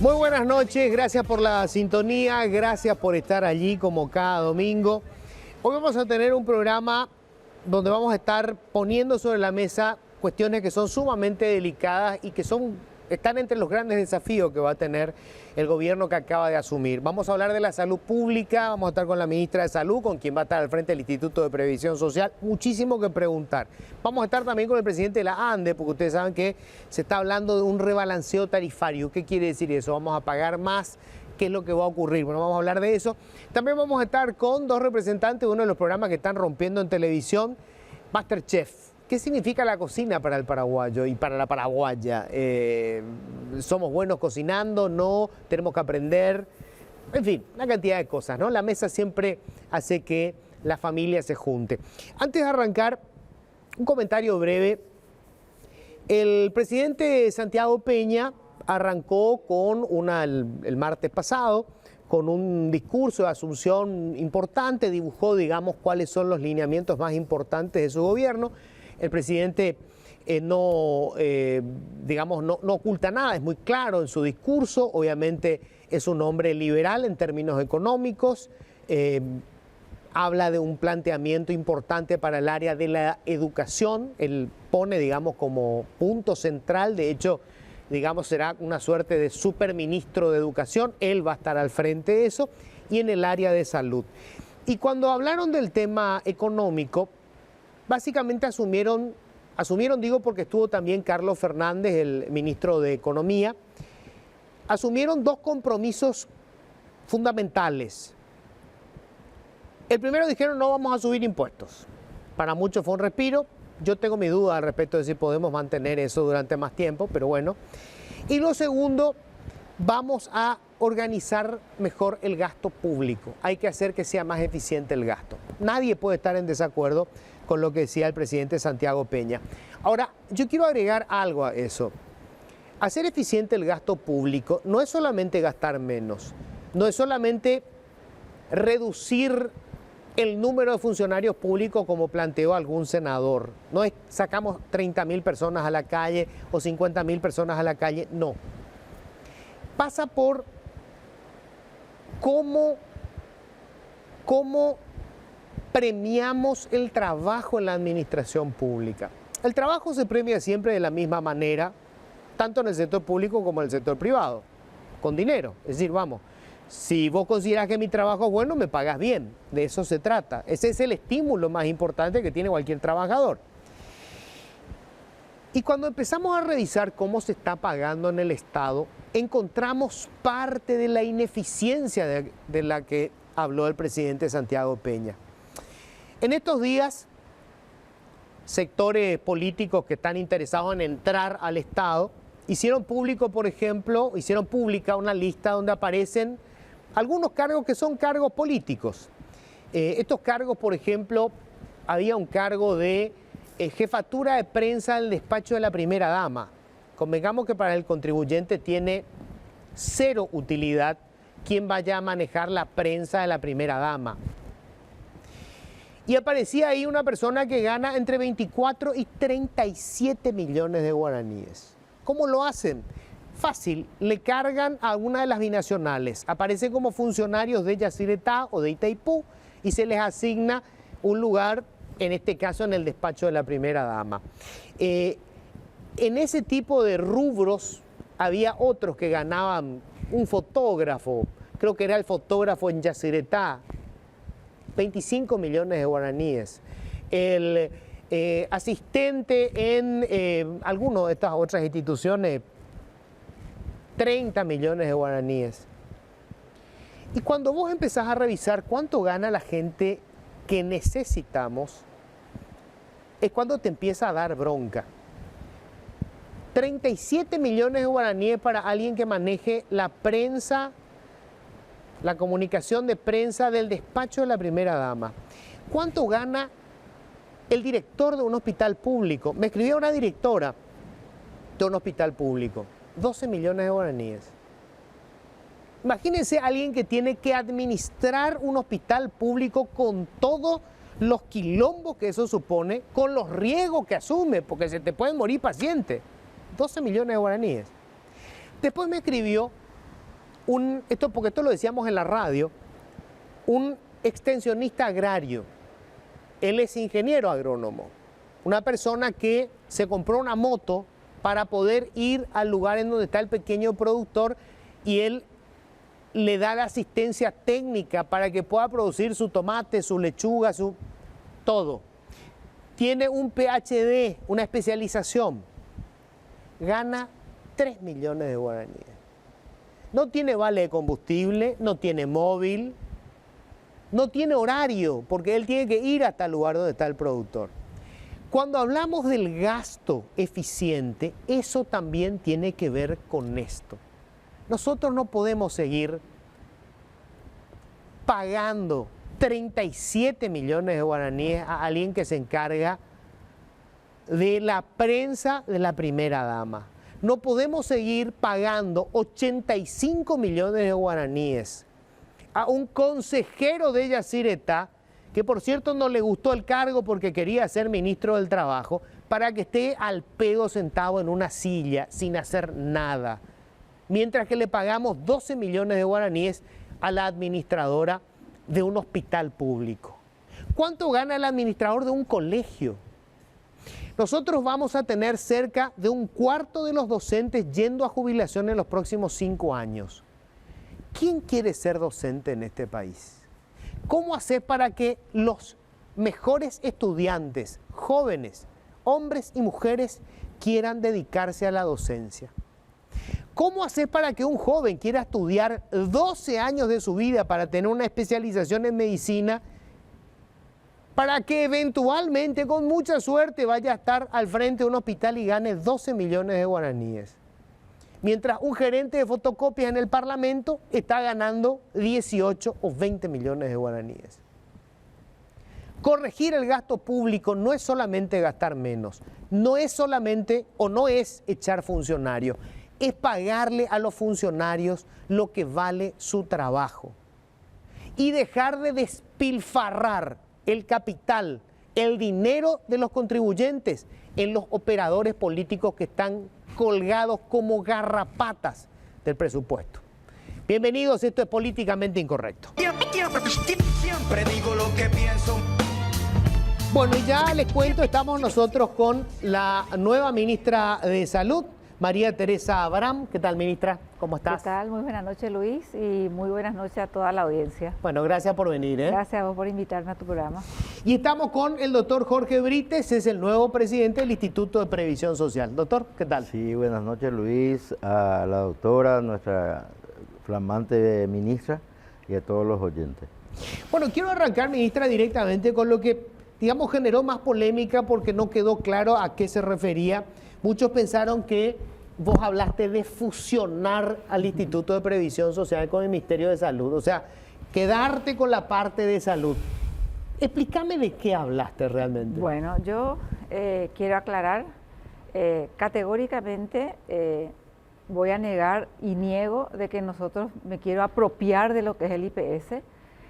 Muy buenas noches, gracias por la sintonía, gracias por estar allí como cada domingo. Hoy vamos a tener un programa donde vamos a estar poniendo sobre la mesa cuestiones que son sumamente delicadas y que están entre los grandes desafíos que va a tener el gobierno que acaba de asumir. Vamos a hablar de la salud pública, vamos a estar con la ministra de Salud, con quien va a estar al frente del Instituto de Previsión Social. Muchísimo que preguntar. Vamos a estar también con el presidente de la ANDE, porque ustedes saben que se está hablando de un rebalanceo tarifario. ¿Qué quiere decir eso? ¿Vamos a pagar más? ¿Qué es lo que va a ocurrir? Bueno, vamos a hablar de eso. También vamos a estar con dos representantes de uno de los programas que están rompiendo en televisión, MasterChef. ¿Qué significa la cocina para el paraguayo y para la paraguaya? ¿Somos buenos cocinando? ¿No? ¿Tenemos que aprender? En fin, una cantidad de cosas, ¿no? La mesa siempre hace que la familia se junte. Antes de arrancar, un comentario breve. El presidente Santiago Peña arrancó el martes pasado con un discurso de asunción importante, dibujó, digamos, cuáles son los lineamientos más importantes de su gobierno. El presidente no oculta nada, es muy claro en su discurso. Obviamente es un hombre liberal en términos económicos, habla de un planteamiento importante para el área de la educación. Él pone, digamos, como punto central, de hecho, digamos, será una suerte de superministro de educación. Él va a estar al frente de eso, y en el área de salud. Y cuando hablaron del tema económico, básicamente asumieron, digo, porque estuvo también Carlos Fernández, el ministro de Economía, asumieron dos compromisos fundamentales. El primero, dijeron: no vamos a subir impuestos. Para muchos fue un respiro. Yo tengo mi duda al respecto de si podemos mantener eso durante más tiempo, pero bueno. Y lo segundo, vamos a organizar mejor el gasto público. Hay que hacer que sea más eficiente el gasto. Nadie puede estar en desacuerdo con lo que decía el presidente Santiago Peña. Ahora, yo quiero agregar algo a eso. Hacer eficiente el gasto público no es solamente gastar menos, no es solamente reducir el número de funcionarios públicos como planteó algún senador. No es sacamos 30.000 personas a la calle o 50.000 personas a la calle, no. Pasa por cómo premiamos el trabajo en la administración pública. El trabajo se premia siempre de la misma manera, tanto en el sector público como en el sector privado, con dinero. Es decir, vamos, si vos considerás que mi trabajo es bueno, me pagas bien. De eso se trata. Ese es el estímulo más importante que tiene cualquier trabajador. Y cuando empezamos a revisar cómo se está pagando en el Estado, encontramos parte de la ineficiencia de la que habló el presidente Santiago Peña. En estos días, sectores políticos que están interesados en entrar al Estado hicieron pública una lista donde aparecen algunos cargos que son cargos políticos. Estos cargos, por ejemplo, había un cargo de jefatura de prensa del despacho de la primera dama. Convengamos que para el contribuyente tiene cero utilidad quien vaya a manejar la prensa de la primera dama. Y aparecía ahí una persona que gana entre 24 y 37 millones de guaraníes. ¿Cómo lo hacen? Fácil, le cargan a una de las binacionales, aparecen como funcionarios de Yacyretá o de Itaipú y se les asigna un lugar, en este caso en el despacho de la primera dama. En ese tipo de rubros había otros que ganaban, un fotógrafo, creo que era el fotógrafo en Yacyretá, 25 millones de guaraníes. El asistente en alguna de estas otras instituciones, 30 millones de guaraníes. Y cuando vos empezás a revisar cuánto gana la gente que necesitamos, es cuando te empieza a dar bronca. 37 millones de guaraníes para alguien que maneje la prensa, la comunicación de prensa del despacho de la primera dama. ¿Cuánto gana el director de un hospital público? Me escribía una directora de un hospital público. 12 millones de guaraníes. Imagínense a alguien que tiene que administrar un hospital público con todos los quilombos que eso supone, con los riesgos que asume, porque se te pueden morir pacientes. 12 millones de guaraníes. Después me escribió porque esto lo decíamos en la radio, un extensionista agrario, él es ingeniero agrónomo, una persona que se compró una moto para poder ir al lugar en donde está el pequeño productor y él le da la asistencia técnica para que pueda producir su tomate, su lechuga, su todo. Tiene un PhD, una especialización, gana 3 millones de guaraníes. No tiene vale de combustible, no tiene móvil, no tiene horario, porque él tiene que ir hasta el lugar donde está el productor. Cuando hablamos del gasto eficiente, eso también tiene que ver con esto. Nosotros no podemos seguir pagando 37 millones de guaraníes a alguien que se encarga de la prensa de la primera dama. No podemos seguir pagando 85 millones de guaraníes a un consejero de Yacyretá, que por cierto no le gustó el cargo porque quería ser ministro del Trabajo, para que esté al pedo sentado en una silla sin hacer nada, mientras que le pagamos 12 millones de guaraníes a la administradora de un hospital público. ¿Cuánto gana el administrador de un colegio? Nosotros vamos a tener cerca de un cuarto de los docentes yendo a jubilación en los próximos 5 años. ¿Quién quiere ser docente en este país? ¿Cómo hacer para que los mejores estudiantes, jóvenes, hombres y mujeres, quieran dedicarse a la docencia? ¿Cómo hacer para que un joven quiera estudiar 12 años de su vida para tener una especialización en medicina, para que eventualmente, con mucha suerte, vaya a estar al frente de un hospital y gane 12 millones de guaraníes? Mientras un gerente de fotocopias en el Parlamento está ganando 18 o 20 millones de guaraníes. Corregir el gasto público no es solamente gastar menos, no es solamente o no es echar funcionarios, es pagarle a los funcionarios lo que vale su trabajo y dejar de despilfarrar el capital, el dinero de los contribuyentes en los operadores políticos que están colgados como garrapatas del presupuesto. Bienvenidos, esto es Políticamente Incorrecto. Siempre digo lo que pienso. Bueno, y ya les cuento, estamos nosotros con la nueva ministra de Salud, María Teresa Abraham. ¿Qué tal, ministra? ¿Cómo estás? ¿Qué tal? Muy buenas noches, Luis, y muy buenas noches a toda la audiencia. Bueno, gracias por venir. Gracias a vos por invitarme a tu programa. Y estamos con el doctor Jorge Brites, es el nuevo presidente del Instituto de Previsión Social. Doctor, ¿qué tal? Sí, buenas noches, Luis, a la doctora, nuestra flamante ministra, y a todos los oyentes. Bueno, quiero arrancar, ministra, directamente con lo que, digamos, generó más polémica porque no quedó claro a qué se refería. Muchos pensaron que vos hablaste de fusionar al Instituto de Previsión Social con el Ministerio de Salud, o sea, quedarte con la parte de salud. Explícame de qué hablaste realmente. Bueno, yo quiero aclarar, categóricamente voy a negar y niego de que nosotros me quiero apropiar de lo que es el IPS.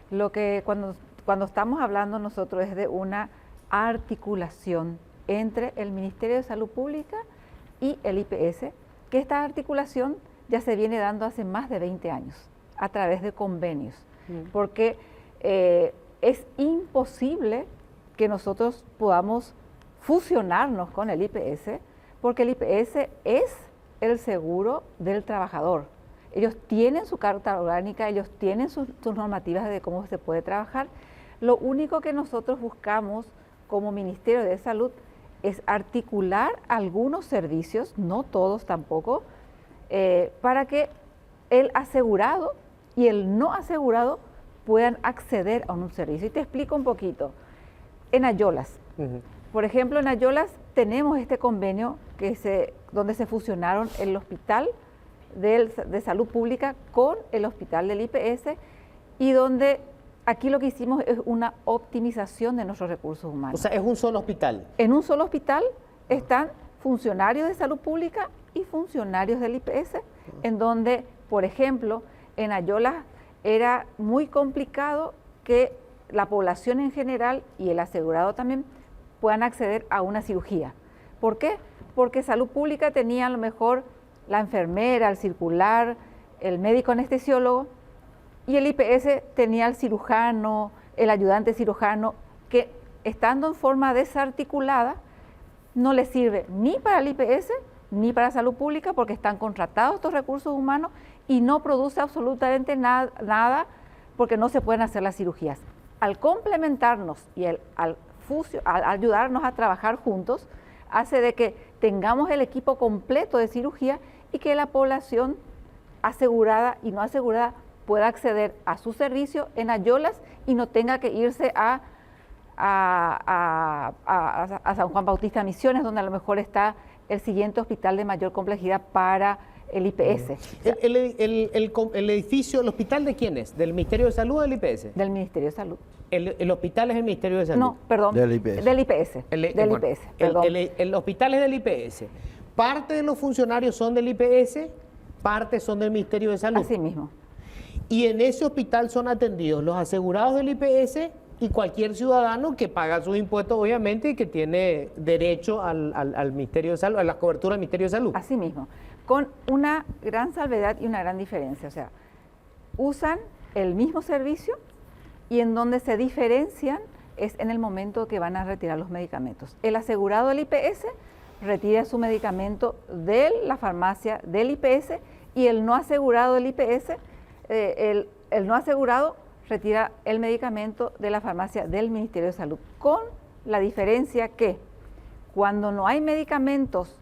Lo que cuando estamos hablando nosotros es de una articulación entre el Ministerio de Salud Pública y el IPS, que esta articulación ya se viene dando hace más de 20 años a través de convenios, porque es imposible que nosotros podamos fusionarnos con el IPS, porque el IPS es el seguro del trabajador. Ellos tienen su carta orgánica, ellos tienen sus normativas de cómo se puede trabajar. Lo único que nosotros buscamos como Ministerio de Salud es articular algunos servicios, no todos tampoco, para que el asegurado y el no asegurado puedan acceder a un servicio. Y te explico un poquito. En Ayolas, por ejemplo, en Ayolas tenemos este convenio donde se fusionaron el Hospital de Salud Pública con el Hospital del IPS, y donde aquí lo que hicimos es una optimización de nuestros recursos humanos. O sea, es un solo hospital. En un solo hospital están funcionarios de salud pública y funcionarios del IPS, en donde, por ejemplo, en Ayolas era muy complicado que la población en general y el asegurado también puedan acceder a una cirugía. ¿Por qué? Porque salud pública tenía a lo mejor la enfermera, el circular, el médico anestesiólogo y el IPS tenía el cirujano, el ayudante cirujano, que estando en forma desarticulada no le sirve ni para el IPS ni para salud pública porque están contratados estos recursos humanos y no produce absolutamente nada porque no se pueden hacer las cirugías. Al complementarnos y al ayudarnos a trabajar juntos, hace de que tengamos el equipo completo de cirugía y que la población asegurada y no asegurada pueda acceder a su servicio en Ayolas y no tenga que irse a San Juan Bautista Misiones, donde a lo mejor está el siguiente hospital de mayor complejidad para el IPS. ¿El edificio, el hospital de quién es? ¿Del Ministerio de Salud o del IPS? Del Ministerio de Salud. ¿El hospital es del Ministerio de Salud? No, perdón. Del IPS. Del IPS. Del IPS, perdón. El hospital es del IPS. Parte de los funcionarios son del IPS, parte son del Ministerio de Salud. Así mismo. Y en ese hospital son atendidos los asegurados del IPS y cualquier ciudadano que paga sus impuestos, obviamente, y que tiene derecho al Ministerio de Salud, a la cobertura del Ministerio de Salud. Así mismo, con una gran salvedad y una gran diferencia. O sea, usan el mismo servicio y en donde se diferencian es en el momento que van a retirar los medicamentos. El asegurado del IPS retira su medicamento de la farmacia del IPS y el no asegurado del IPS, el no asegurado retira el medicamento de la farmacia del Ministerio de Salud, con la diferencia que cuando no hay medicamentos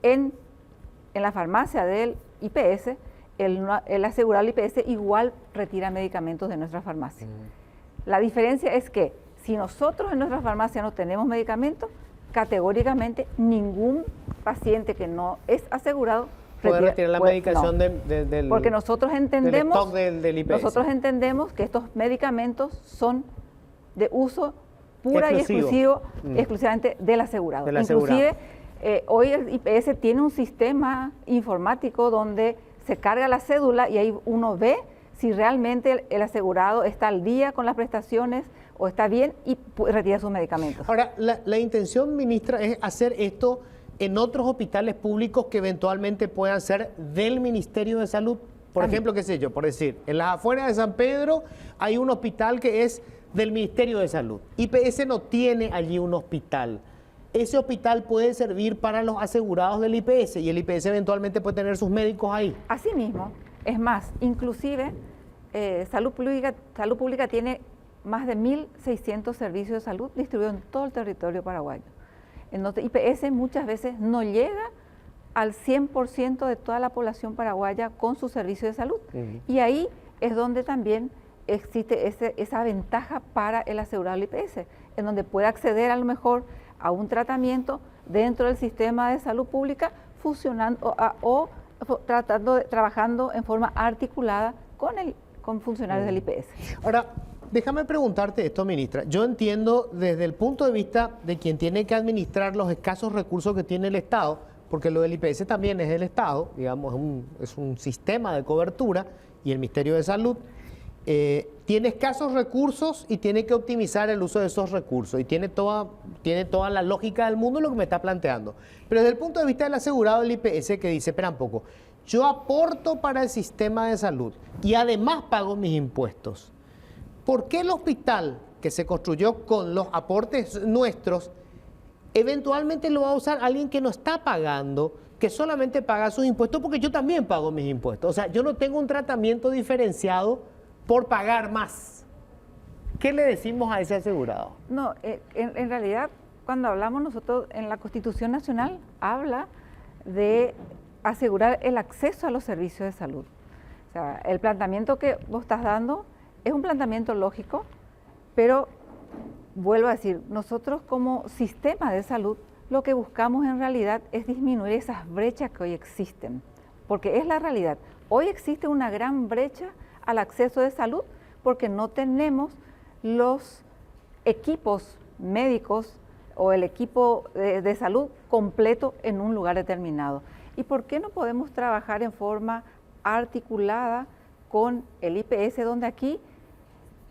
en la farmacia del IPS, el asegurado del IPS igual retira medicamentos de nuestra farmacia. La diferencia es que si nosotros en nuestra farmacia no tenemos medicamentos, categóricamente ningún paciente que no es asegurado puede retirar la medicación no, del porque nosotros entendemos, stock del IPS. Nosotros entendemos que estos medicamentos son de uso pura exclusivo. y exclusivamente del asegurado. Asegurado. Inclusive, hoy el IPS tiene un sistema informático donde se carga la cédula y ahí uno ve si realmente el asegurado está al día con las prestaciones o está bien y retira sus medicamentos. Ahora, la intención, ministra, es hacer esto en otros hospitales públicos que eventualmente puedan ser del Ministerio de Salud. Por ejemplo, qué sé yo, por decir, en las afueras de San Pedro hay un hospital que es del Ministerio de Salud. IPS no tiene allí un hospital. Ese hospital puede servir para los asegurados del IPS y el IPS eventualmente puede tener sus médicos ahí. Asimismo, es más, inclusive Salud Pública tiene más de 1.600 servicios de salud distribuidos en todo el territorio paraguayo. En donde IPS muchas veces no llega al 100% de toda la población paraguaya con su servicio de salud. Y ahí es donde también existe esa ventaja para el asegurado del IPS, en donde puede acceder a lo mejor a un tratamiento dentro del sistema de salud pública, funcionando trabajando en forma articulada con funcionarios del IPS. Ahora, déjame preguntarte esto, ministra. Yo entiendo desde el punto de vista de quien tiene que administrar los escasos recursos que tiene el Estado, porque lo del IPS también es del Estado, digamos, es un sistema de cobertura, y el Ministerio de Salud tiene escasos recursos y tiene que optimizar el uso de esos recursos, y tiene toda la lógica del mundo lo que me está planteando. Pero desde el punto de vista del asegurado del IPS, que dice, espera un poco, yo aporto para el sistema de salud y además pago mis impuestos. ¿Por qué el hospital que se construyó con los aportes nuestros eventualmente lo va a usar alguien que no está pagando, que solamente paga sus impuestos, porque yo también pago mis impuestos? O sea, yo no tengo un tratamiento diferenciado por pagar más. ¿Qué le decimos a ese asegurado? No, en realidad, cuando hablamos nosotros en la Constitución Nacional, habla de asegurar el acceso a los servicios de salud. O sea, el planteamiento que vos estás dando es un planteamiento lógico, pero vuelvo a decir, nosotros como sistema de salud lo que buscamos en realidad es disminuir esas brechas que hoy existen, porque es la realidad. Hoy existe una gran brecha al acceso de salud porque no tenemos los equipos médicos o el equipo de salud completo en un lugar determinado. ¿Y por qué no podemos trabajar en forma articulada con el IPS, donde aquí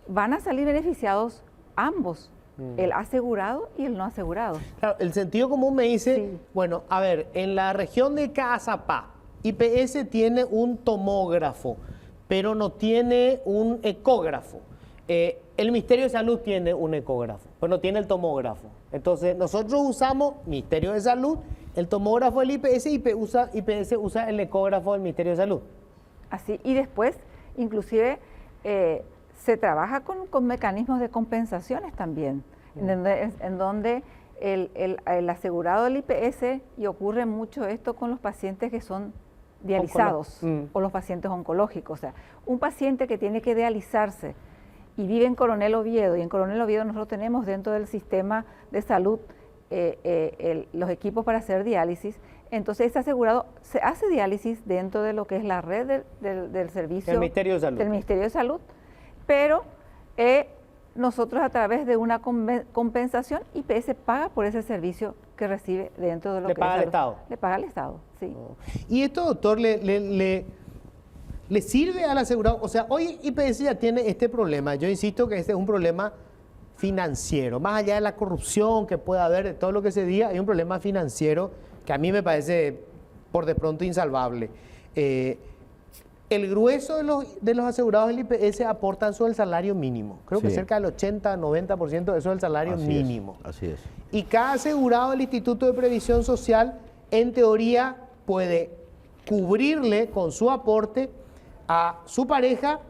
van a salir beneficiados ambos, el asegurado y el no asegurado? Claro, el sentido común me dice, Sí. bueno, a ver, en la región de Caazapá, IPS tiene un tomógrafo, pero no tiene un ecógrafo. El Ministerio de Salud tiene un ecógrafo, pero no tiene el tomógrafo. Entonces, nosotros usamos Ministerio de Salud, el tomógrafo del IPS, y IPS usa el ecógrafo del Ministerio de Salud. Así, y después, inclusive, se trabaja con mecanismos de compensaciones también, en donde el asegurado del IPS, y ocurre mucho esto con los pacientes que son dializados o los pacientes oncológicos. O sea, un paciente que tiene que dializarse y vive en Coronel Oviedo, y en Coronel Oviedo nosotros tenemos dentro del sistema de salud los equipos para hacer diálisis. Entonces, ese asegurado se hace diálisis dentro de lo que es la red del servicio del Ministerio de Salud. Del Ministerio de Salud, pero nosotros a través de una compensación, IPS paga por ese servicio que recibe dentro de lo ¿Le que paga es al Estado? Le paga al Estado, sí. Y esto, doctor, le sirve al asegurado. O sea, hoy IPS ya tiene este problema. Yo insisto que este es un problema financiero. Más allá de la corrupción que pueda haber, de todo lo que se diga, hay un problema financiero que a mí me parece por de pronto insalvable. El grueso de los asegurados del IPS aportan sobre el salario mínimo. Creo que cerca del 80-90% de eso es el salario mínimo. Así es. Y cada asegurado del Instituto de Previsión Social, en teoría, puede cubrirle con su aporte a su pareja,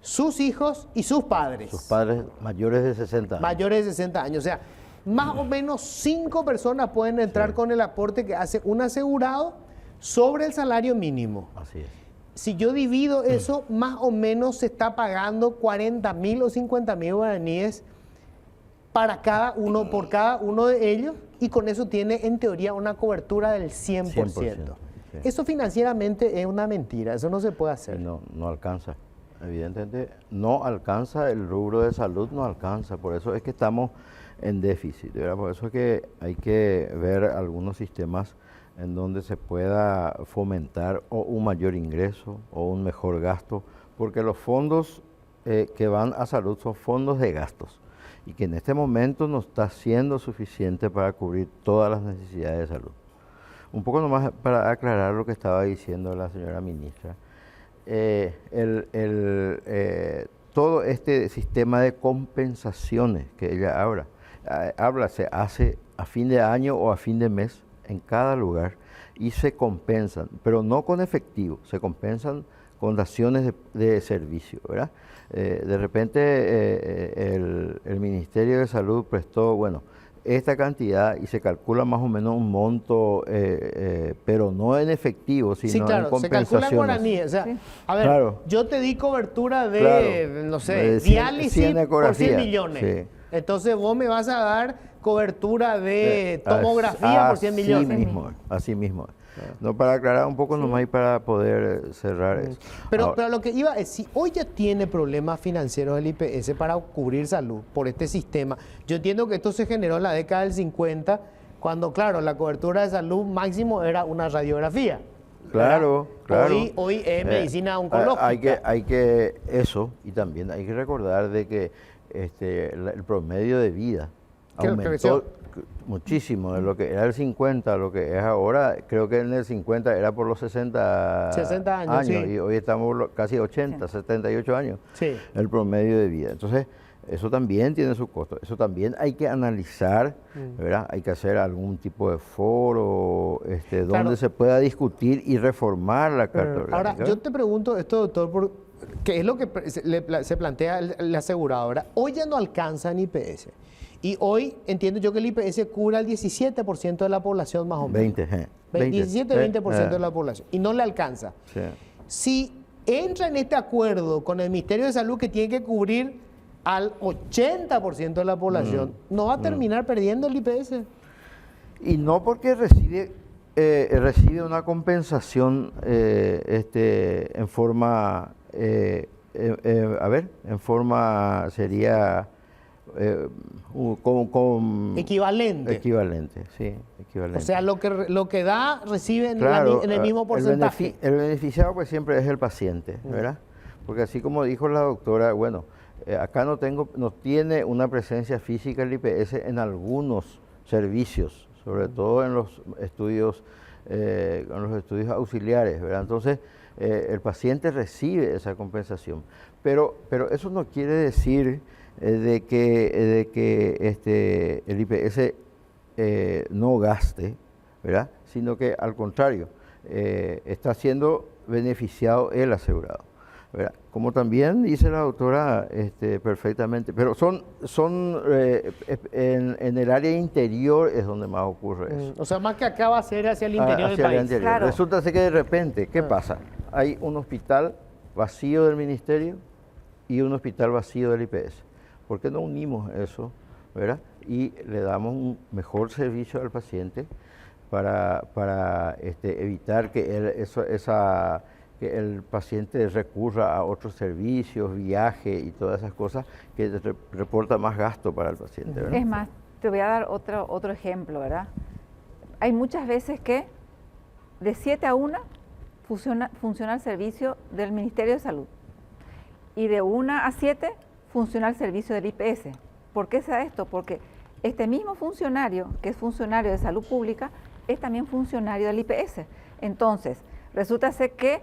sus hijos y sus padres. Sus padres mayores de 60 años. Mayores de 60 años. O sea, más o menos 5 personas pueden entrar con el aporte que hace un asegurado sobre el salario mínimo. Así es. Si yo divido eso, más o menos se está pagando 40.000 o 50.000 guaraníes para cada uno, por cada uno de ellos, y con eso tiene en teoría una cobertura del 100%. 100%, sí. Eso financieramente es una mentira, eso no se puede hacer. No alcanza. Evidentemente no alcanza, el rubro de salud no alcanza, por eso es que estamos en déficit, ¿verdad? Por eso es que hay que ver algunos sistemas en donde se pueda fomentar o un mayor ingreso o un mejor gasto, porque los fondos que van a salud son fondos de gastos y que en este momento no está siendo suficiente para cubrir todas las necesidades de salud. Un poco nomás para aclarar lo que estaba diciendo la señora ministra. Todo este sistema de compensaciones que ella habla se hace a fin de año o a fin de mes en cada lugar y se compensan, pero no con efectivo, se compensan con raciones de servicio, ¿verdad? De repente el Ministerio de Salud prestó, esta cantidad y se calcula más o menos un monto, pero no en efectivo, sino sí, claro, en compensaciones. Se calcula en guaraní. O sea, a ver, claro. Yo te di cobertura de, Claro, no sé, de diálisis por 100 millones. Sí. Entonces vos me vas a dar cobertura de tomografía por 100 millones. Así mismo. No, para aclarar un poco nomás y para poder cerrar eso. Pero lo que iba es, si hoy ya tiene problemas financieros el IPS para cubrir salud por este sistema, yo entiendo que esto se generó en la década del 50, cuando, claro, la cobertura de salud máximo era una radiografía. Claro, ¿verdad? claro. Hoy es medicina oncológica. Hay que eso, y también hay que recordar de que el promedio de vida aumentó muchísimo de lo que era el 50 a lo que es ahora. Creo que en el 50 era por los 60 años sí. Y hoy estamos casi 80, 78 años, sí. El promedio de vida. Entonces, eso también tiene su costo, eso también hay que analizar, ¿verdad? Hay que hacer algún tipo de foro donde se pueda discutir y reformar la carta orgánica. Ahora, yo te pregunto esto, doctor, ¿qué es lo que se plantea el asegurado? ¿Verdad? Hoy ya no alcanza ni IPS. Y hoy entiendo yo que el IPS cura el 17% de la población más o menos. 17-20% de la población. Y no le alcanza. Sí. Si entra en este acuerdo con el Ministerio de Salud que tiene que cubrir al 80% de la población, ¿no va a terminar perdiendo el IPS? Y no porque recibe una compensación en forma, en forma sería... equivalente. Equivalente, sí, equivalente. O sea, lo que da, recibe Claro, en el mismo porcentaje. El beneficiado pues siempre es el paciente, ¿verdad? Porque así como dijo la doctora, acá no tiene una presencia física el IPS en algunos servicios, sobre todo en los estudios con los estudios auxiliares, ¿verdad? Entonces, el paciente recibe esa compensación. Pero eso no quiere decir de que el IPS no gaste, ¿verdad? Sino que al contrario, está siendo beneficiado el asegurado, ¿verdad? Como también dice la doctora perfectamente, pero en el área interior es donde más ocurre eso. O sea, más que acá va a ser hacia el interior del Hacia el país. interior. Claro. Resulta ser que de repente, ¿qué pasa? Hay un hospital vacío del ministerio y un hospital vacío del IPS. ¿Por qué no unimos eso, verdad? Y le damos un mejor servicio al paciente para evitar que que el paciente recurra a otros servicios, viaje y todas esas cosas que reporta más gasto para el paciente, ¿verdad? Es más, te voy a dar otro ejemplo, ¿verdad? Hay muchas veces que de 7 a 1 funciona el servicio del Ministerio de Salud y de 1 a 7 funciona el servicio del IPS. ¿Por qué se da esto? Porque este mismo funcionario, que es funcionario de salud pública, es también funcionario del IPS. Entonces, resulta ser que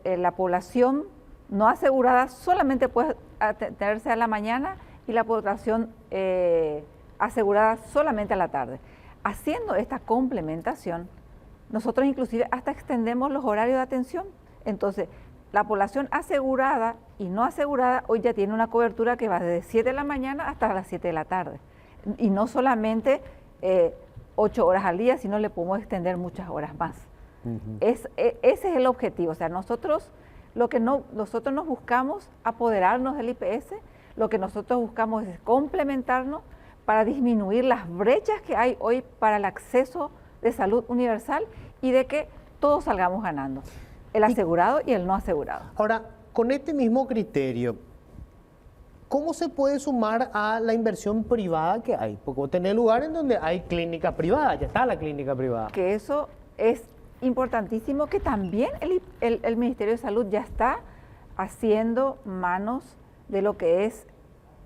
la población no asegurada solamente puede atenderse a la mañana y la población asegurada solamente a la tarde. Haciendo esta complementación, nosotros inclusive hasta extendemos los horarios de atención. Entonces, la población asegurada y no asegurada hoy ya tiene una cobertura que va desde 7 de la mañana hasta las 7 de la tarde. Y no solamente 8 horas al día, sino le podemos extender muchas horas más. Ese es el objetivo. O sea, nosotros nos buscamos apoderarnos del IPS, lo que nosotros buscamos es complementarnos para disminuir las brechas que hay hoy para el acceso de salud universal y de que todos salgamos ganando, el asegurado y el no asegurado. Ahora, con este mismo criterio, ¿cómo se puede sumar a la inversión privada que hay? Porque tener lugares en donde hay clínica privada, ya está la clínica privada. Que eso es importantísimo, que también el Ministerio de Salud ya está haciendo manos de lo que es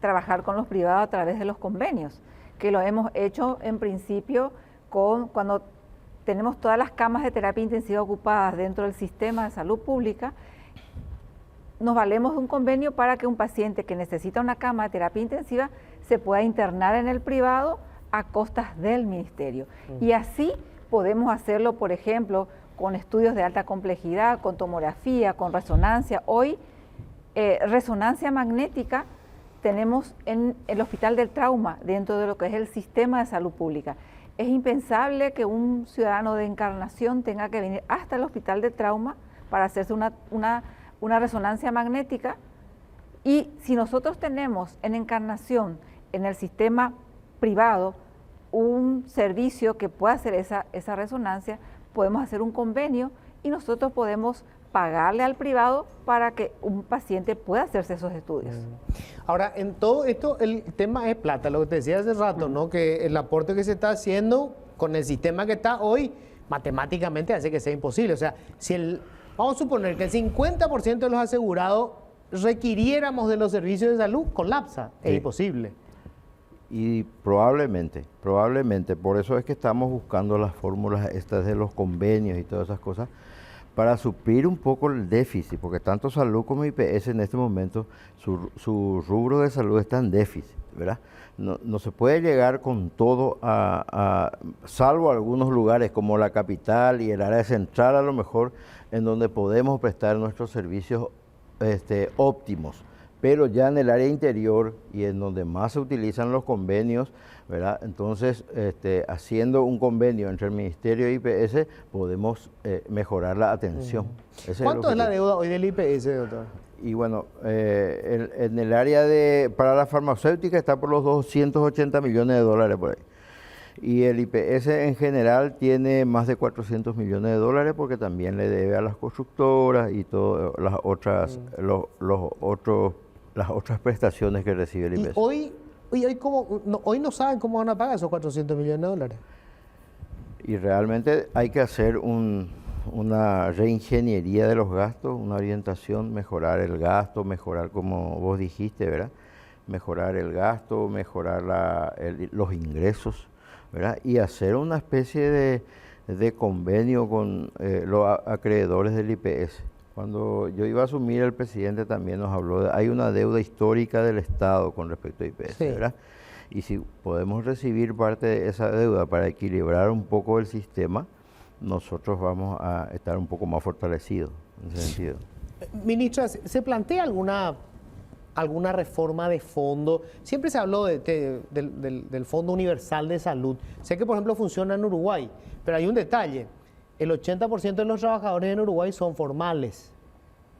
trabajar con los privados a través de los convenios, que lo hemos hecho en principio cuando tenemos todas las camas de terapia intensiva ocupadas dentro del sistema de salud pública, nos valemos de un convenio para que un paciente que necesita una cama de terapia intensiva se pueda internar en el privado a costas del ministerio. Y así podemos hacerlo, por ejemplo, con estudios de alta complejidad, con tomografía, con resonancia. Hoy, resonancia magnética tenemos en el Hospital del Trauma, dentro de lo que es el sistema de salud pública. Es impensable que un ciudadano de Encarnación tenga que venir hasta el Hospital del Trauma para hacerse una resonancia magnética, y si nosotros tenemos en Encarnación, en el sistema privado, un servicio que pueda hacer esa resonancia, podemos hacer un convenio y nosotros podemos pagarle al privado para que un paciente pueda hacerse esos estudios. Ahora, en todo esto el tema es plata, lo que te decía hace rato, ¿no? Que el aporte que se está haciendo con el sistema que está hoy, matemáticamente hace que sea imposible. O sea, vamos a suponer que el 50% de los asegurados requiriéramos de los servicios de salud, colapsa, es imposible. Y probablemente, por eso es que estamos buscando las fórmulas estas de los convenios y todas esas cosas, para suplir un poco el déficit, porque tanto salud como IPS en este momento, su rubro de salud está en déficit, ¿verdad? No se puede llegar con todo salvo algunos lugares como la capital y el área central a lo mejor, en donde podemos prestar nuestros servicios óptimos. Pero ya en el área interior y en donde más se utilizan los convenios, ¿verdad? Entonces, haciendo un convenio entre el Ministerio y IPS, podemos mejorar la atención. ¿Cuánto es la deuda hoy del IPS, doctor? Y bueno, en el área para la farmacéutica está por los 280 millones de dólares por ahí. Y el IPS en general tiene más de 400 millones de dólares porque también le debe a las constructoras y todas las otras, las otras prestaciones que recibe el IPS. Y hoy no saben cómo van a pagar esos 400 millones de dólares. Y realmente hay que hacer una reingeniería de los gastos, una orientación, mejorar el gasto, mejorar como vos dijiste, ¿verdad? Mejorar el gasto, mejorar los ingresos, ¿verdad? Y hacer una especie de convenio con los acreedores del IPS. Cuando yo iba a asumir, el presidente también nos habló de, hay una deuda histórica del Estado con respecto a IPS, Sí. ¿verdad? Y si podemos recibir parte de esa deuda para equilibrar un poco el sistema, nosotros vamos a estar un poco más fortalecidos en ese sentido. Ministra, ¿se plantea alguna reforma de fondo? Siempre se habló del Fondo Universal de Salud. Sé que, por ejemplo, funciona en Uruguay, pero hay un detalle. El 80% de los trabajadores en Uruguay son formales.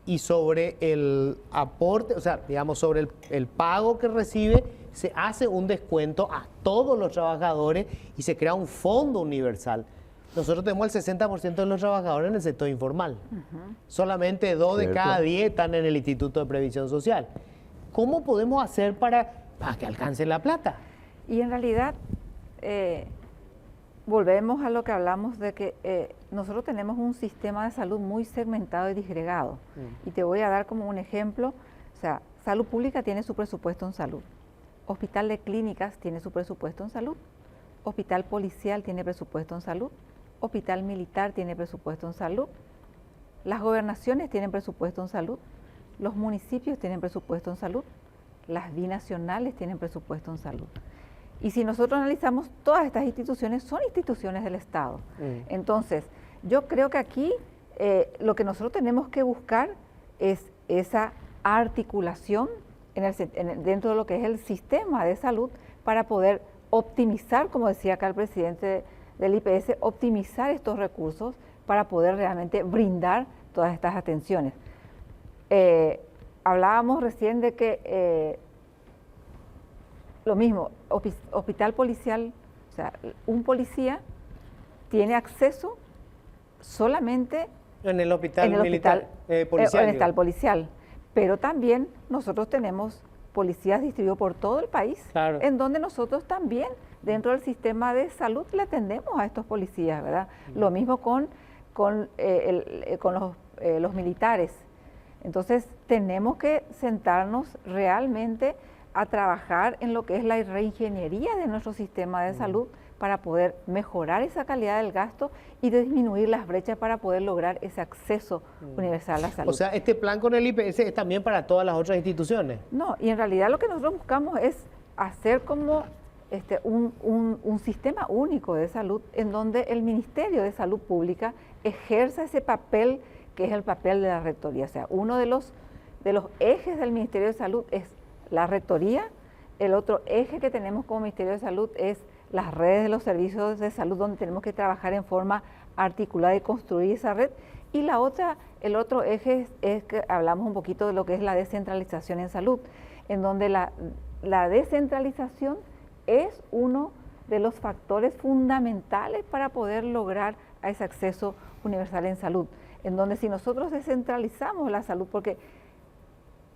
Y sobre el aporte, o sea, digamos, sobre el pago que recibe, se hace un descuento a todos los trabajadores y se crea un fondo universal. Nosotros tenemos el 60% de los trabajadores en el sector informal. Solamente 2 de Cierto. cada 10 están en el Instituto de Previsión Social. ¿Cómo podemos hacer para que alcance la plata? Y en realidad, volvemos a lo que hablamos de que nosotros tenemos un sistema de salud muy segmentado y disgregado. Y te voy a dar como un ejemplo, o sea, salud pública tiene su presupuesto en salud, hospital de clínicas tiene su presupuesto en salud, hospital policial tiene presupuesto en salud, hospital militar tiene presupuesto en salud, las gobernaciones tienen presupuesto en salud, los municipios tienen presupuesto en salud, las binacionales tienen presupuesto en salud. Y si nosotros analizamos, todas estas instituciones son instituciones del Estado. Entonces, yo creo que aquí lo que nosotros tenemos que buscar es esa articulación dentro de lo que es el sistema de salud para poder optimizar, como decía acá el presidente del IPS, optimizar estos recursos para poder realmente brindar todas estas atenciones. Hablábamos recién de que lo mismo, hospital policial, o sea, un policía tiene acceso solamente En el hospital en el militar, policial. en el hospital policial, pero también nosotros tenemos policías distribuidos por todo el país, Claro. en donde nosotros también dentro del sistema de salud le atendemos a estos policías, ¿verdad? Lo mismo con los militares. Entonces tenemos que sentarnos realmente a trabajar en lo que es la reingeniería de nuestro sistema de salud para poder mejorar esa calidad del gasto y disminuir las brechas para poder lograr ese acceso universal a la salud. O sea, este plan con el IPS es también para todas las otras instituciones. No, y en realidad lo que nosotros buscamos es hacer como un sistema único de salud en donde el Ministerio de Salud Pública ejerza ese papel que es el papel de la rectoría. O sea, uno de los ejes del Ministerio de Salud es la rectoría, el otro eje que tenemos como Ministerio de Salud es las redes de los servicios de salud, donde tenemos que trabajar en forma articulada y construir esa red. Y el otro eje es que hablamos un poquito de lo que es la descentralización en salud, en donde la descentralización es uno de los factores fundamentales para poder lograr a ese acceso universal en salud, en donde si nosotros descentralizamos la salud, porque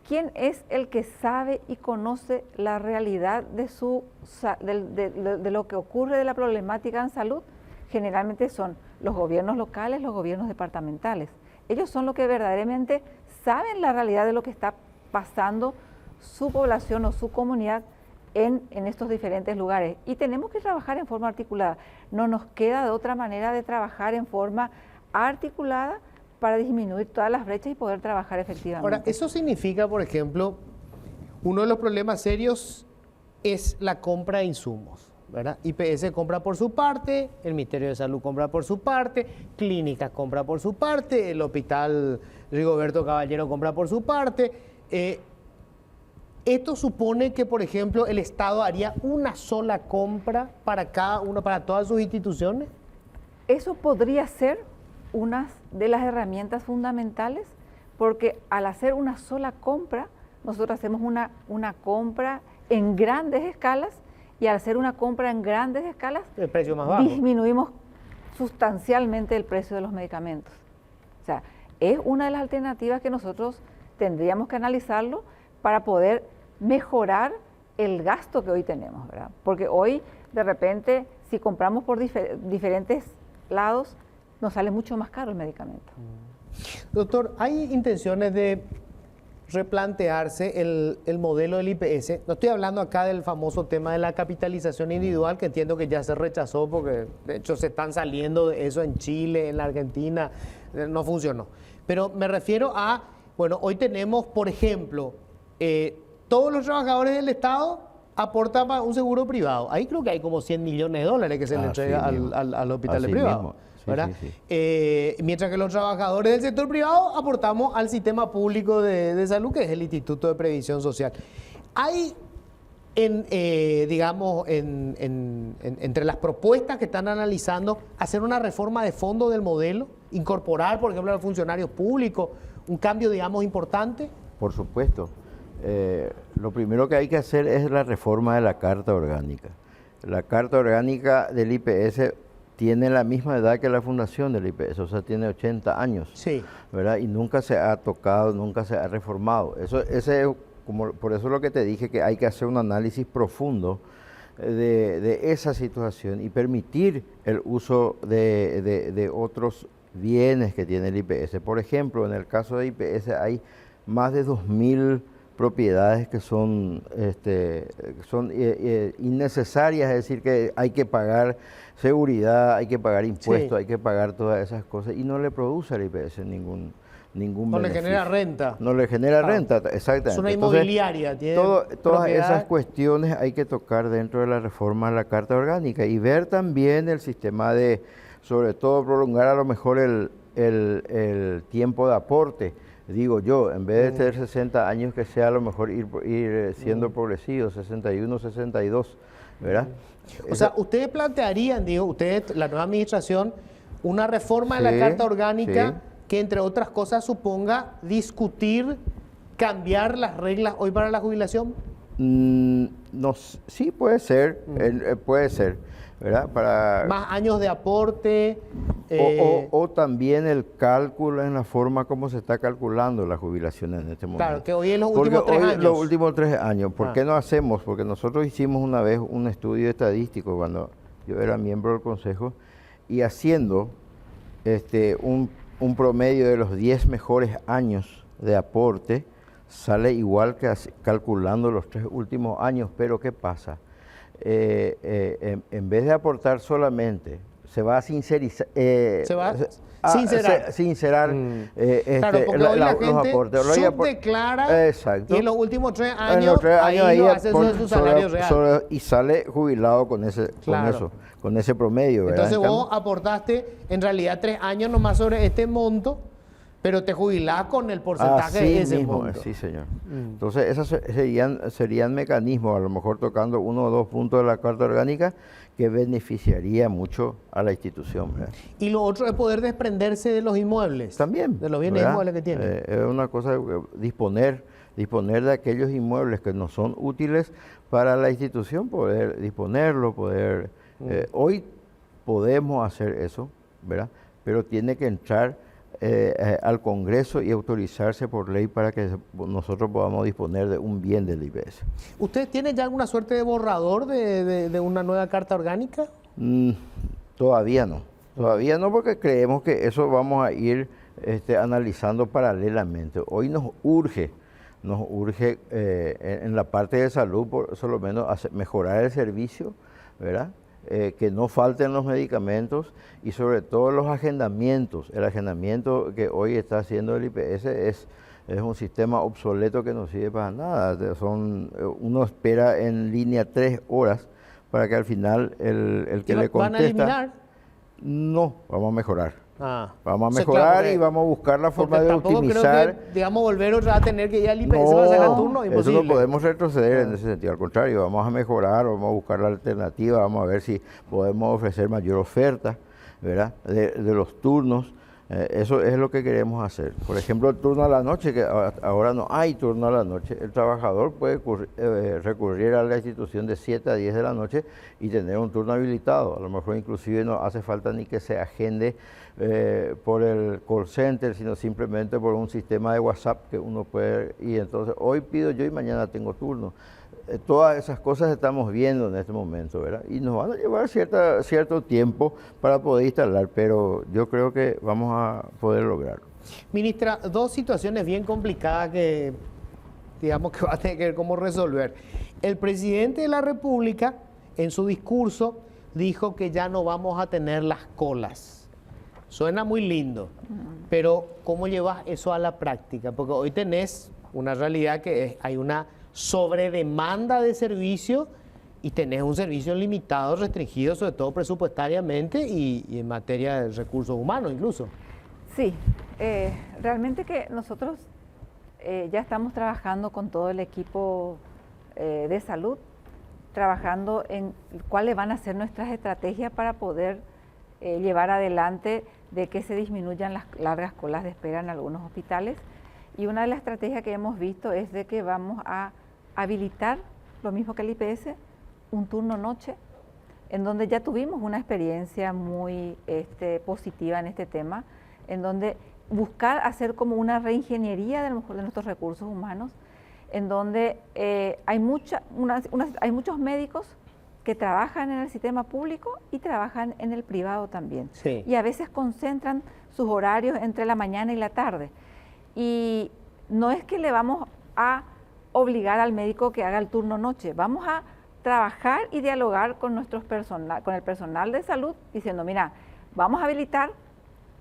¿quién es el que sabe y conoce la realidad de lo que ocurre de la problemática en salud? Generalmente son los gobiernos locales, los gobiernos departamentales. Ellos son los que verdaderamente saben la realidad de lo que está pasando su población o su comunidad en estos diferentes lugares. Y tenemos que trabajar en forma articulada. No nos queda de otra manera de trabajar en forma articulada para disminuir todas las brechas y poder trabajar efectivamente. Ahora, eso significa, por ejemplo, uno de los problemas serios es la compra de insumos, ¿verdad? IPS compra por su parte, el Ministerio de Salud compra por su parte, Clínicas compra por su parte, el Hospital Rigoberto Caballero compra por su parte. Esto supone que, por ejemplo, el Estado haría una sola compra para cada uno, para todas sus instituciones. Eso podría ser una de las herramientas fundamentales, porque al hacer una sola compra, nosotros hacemos una compra en grandes escalas, y al hacer una compra en grandes escalas, El precio más bajo. disminuimos sustancialmente el precio de los medicamentos. O sea, es una de las alternativas que nosotros tendríamos que analizarlo para poder mejorar el gasto que hoy tenemos, ¿verdad? Porque hoy, de repente, si compramos por diferentes lados, nos sale mucho más caro el medicamento. Doctor, ¿hay intenciones de replantearse el modelo del IPS. No estoy hablando acá del famoso tema de la capitalización individual, que entiendo que ya se rechazó porque de hecho se están saliendo de eso en Chile, en la Argentina, no funcionó. Pero me refiero a, bueno, hoy tenemos, por ejemplo, todos los trabajadores del Estado aportan para un seguro privado. Ahí creo que hay como 100 millones de dólares que se le entrega al hospital privado. Sí, ¿verdad? Sí, sí. Mientras que los trabajadores del sector privado aportamos al sistema público de salud, que es el Instituto de Previsión Social. Hay, digamos, entre las propuestas que están analizando, hacer una reforma de fondo del modelo, incorporar, por ejemplo, a los funcionarios públicos, un cambio, digamos, importante. Por supuesto. Lo primero que hay que hacer es la reforma de la Carta Orgánica. La Carta Orgánica del IPS tiene la misma edad que la fundación del IPS, o sea, tiene 80 años, sí, ¿verdad? Y nunca se ha tocado, nunca se ha reformado. Por eso es lo que te dije, que hay que hacer un análisis profundo de esa situación y permitir el uso de otros bienes que tiene el IPS. Por ejemplo, en el caso de IPS hay más de 2.000 propiedades que son innecesarias, es decir, que hay que pagar seguridad, hay que pagar impuestos, sí, hay que pagar todas esas cosas, y no le produce al IPS ningún no beneficio. Le genera renta. No le genera renta, exactamente. Es una inmobiliaria. Entonces, todas esas cuestiones hay que tocar dentro de la reforma de la Carta Orgánica y ver también el sistema de, sobre todo, prolongar a lo mejor el tiempo de aporte. Digo yo, en vez de tener 60 años, que sea a lo mejor ir siendo progresivo, 61, 62, ¿verdad? O sea, ustedes plantearían, digo, ustedes, la nueva administración, una reforma de la Carta Orgánica, sí, que entre otras cosas suponga discutir, cambiar las reglas hoy para la jubilación. No, sí puede ser, puede ser, ¿verdad? Para más años de aporte. O también el cálculo en la forma como se está calculando la jubilación en este momento. Claro, que hoy en los últimos 3 años. Los últimos 3 años. ¿Por qué no hacemos? Porque nosotros hicimos una vez un estudio estadístico cuando yo era miembro del Consejo, y haciendo un promedio de los 10 mejores años de aporte, sale igual que calculando los 3 últimos años. Pero ¿qué pasa? En vez de aportar solamente, se va a sincerar, claro, los aportes. Subdeclara, exacto, y en los últimos 3 años, ahí lo hace sobre su salario real. Y sale jubilado con ese promedio, ¿verdad? Entonces vos aportaste en realidad 3 años nomás sobre este monto, pero te jubilás con el porcentaje de ese monto. Sí, señor. Entonces, esos serían mecanismos, a lo mejor tocando 1 o 2 puntos de la Carta Orgánica, que beneficiaría mucho a la institución, ¿verdad? Y lo otro es poder desprenderse de los inmuebles. También. De los bienes inmuebles que tiene. Es una cosa, disponer de aquellos inmuebles que no son útiles para la institución, poder disponerlo, hoy podemos hacer eso, ¿verdad? Pero tiene que entrar al Congreso y autorizarse por ley para que nosotros podamos disponer de un bien del IPS. ¿Ustedes tienen ya alguna suerte de borrador de una nueva Carta Orgánica? Todavía no, porque creemos que eso vamos a ir analizando paralelamente. Hoy nos urge en la parte de salud, por lo menos, mejorar el servicio, ¿verdad? Que no falten los medicamentos y sobre todo los agendamientos. El agendamiento que hoy está haciendo el IPS es un sistema obsoleto que no sirve para nada. Uno espera en línea 3 horas para que al final el que le contesta... ¿Van a eliminar? No, vamos a mejorar. Vamos a mejorar y vamos a buscar la forma de optimizar. Creo que, digamos, volver otra vez a tener que ir al IPS para sacar turno, imposible. Eso no podemos retroceder en ese sentido. Al contrario, vamos a mejorar, vamos a buscar la alternativa, vamos a ver si podemos ofrecer mayor oferta, ¿verdad? De los turnos. Eso es lo que queremos hacer. Por ejemplo, el turno a la noche, que ahora no hay turno a la noche. El trabajador puede recurrir a la institución de 7 a 10 de la noche y tener un turno habilitado. A lo mejor inclusive no hace falta ni que se agende por el call center, sino simplemente por un sistema de WhatsApp que uno puede, y entonces hoy pido yo y mañana tengo turno. Todas esas cosas estamos viendo en este momento, ¿verdad? Y nos van a llevar cierto tiempo para poder instalar, pero yo creo que vamos a poder lograrlo. Ministra, 2 situaciones bien complicadas que digamos, que va a tener que ver cómo resolver. El presidente de la República, en su discurso, dijo que ya no vamos a tener las colas. Suena muy lindo, pero ¿cómo llevas eso a la práctica? Porque hoy tenés una realidad que hay una sobredemanda de servicio y tenés un servicio limitado, restringido, sobre todo presupuestariamente y en materia de recursos humanos incluso. Sí, realmente que nosotros ya estamos trabajando con todo el equipo de salud, trabajando en cuáles van a ser nuestras estrategias para poder llevar adelante de que se disminuyan las largas colas de espera en algunos hospitales. Y una de las estrategias que hemos visto es de que vamos a habilitar, lo mismo que el IPS, un turno noche, en donde ya tuvimos una experiencia muy positiva en este tema, en donde buscar hacer como una reingeniería de nuestros recursos humanos, en donde hay muchos médicos que trabajan en el sistema público y trabajan en el privado también. Sí. Y a veces concentran sus horarios entre la mañana y la tarde. Y no es que le vamos a obligar al médico que haga el turno noche, vamos a trabajar y dialogar con con el personal de salud, diciendo, mira, vamos a habilitar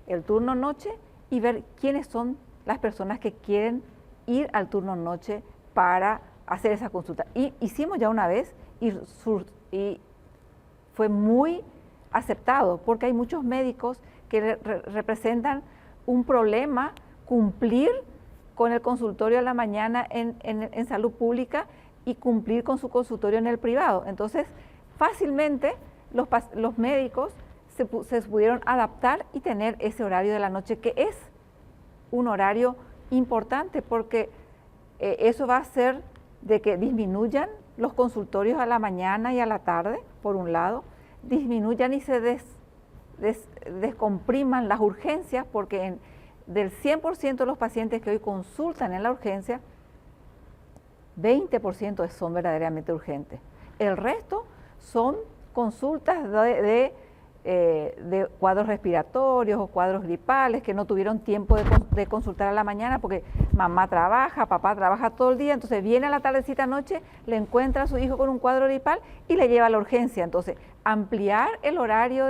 el turno noche y ver quiénes son las personas que quieren ir al turno noche para hacer esa consulta. Y hicimos ya una vez y fue muy aceptado, porque hay muchos médicos que representan un problema cumplir con el consultorio a la mañana en salud pública y cumplir con su consultorio en el privado. Entonces, fácilmente los médicos se pudieron adaptar y tener ese horario de la noche, que es un horario importante, porque eso va a hacer de que disminuyan los consultorios a la mañana y a la tarde, por un lado, disminuyan y se descompriman las urgencias, porque del 100% de los pacientes que hoy consultan en la urgencia, 20% son verdaderamente urgentes. El resto son consultas de cuadros respiratorios o cuadros gripales que no tuvieron tiempo de consultar a la mañana porque mamá trabaja, papá trabaja todo el día, entonces viene a la tardecita noche, le encuentra a su hijo con un cuadro gripal y le lleva a la urgencia. Entonces, ampliar el horario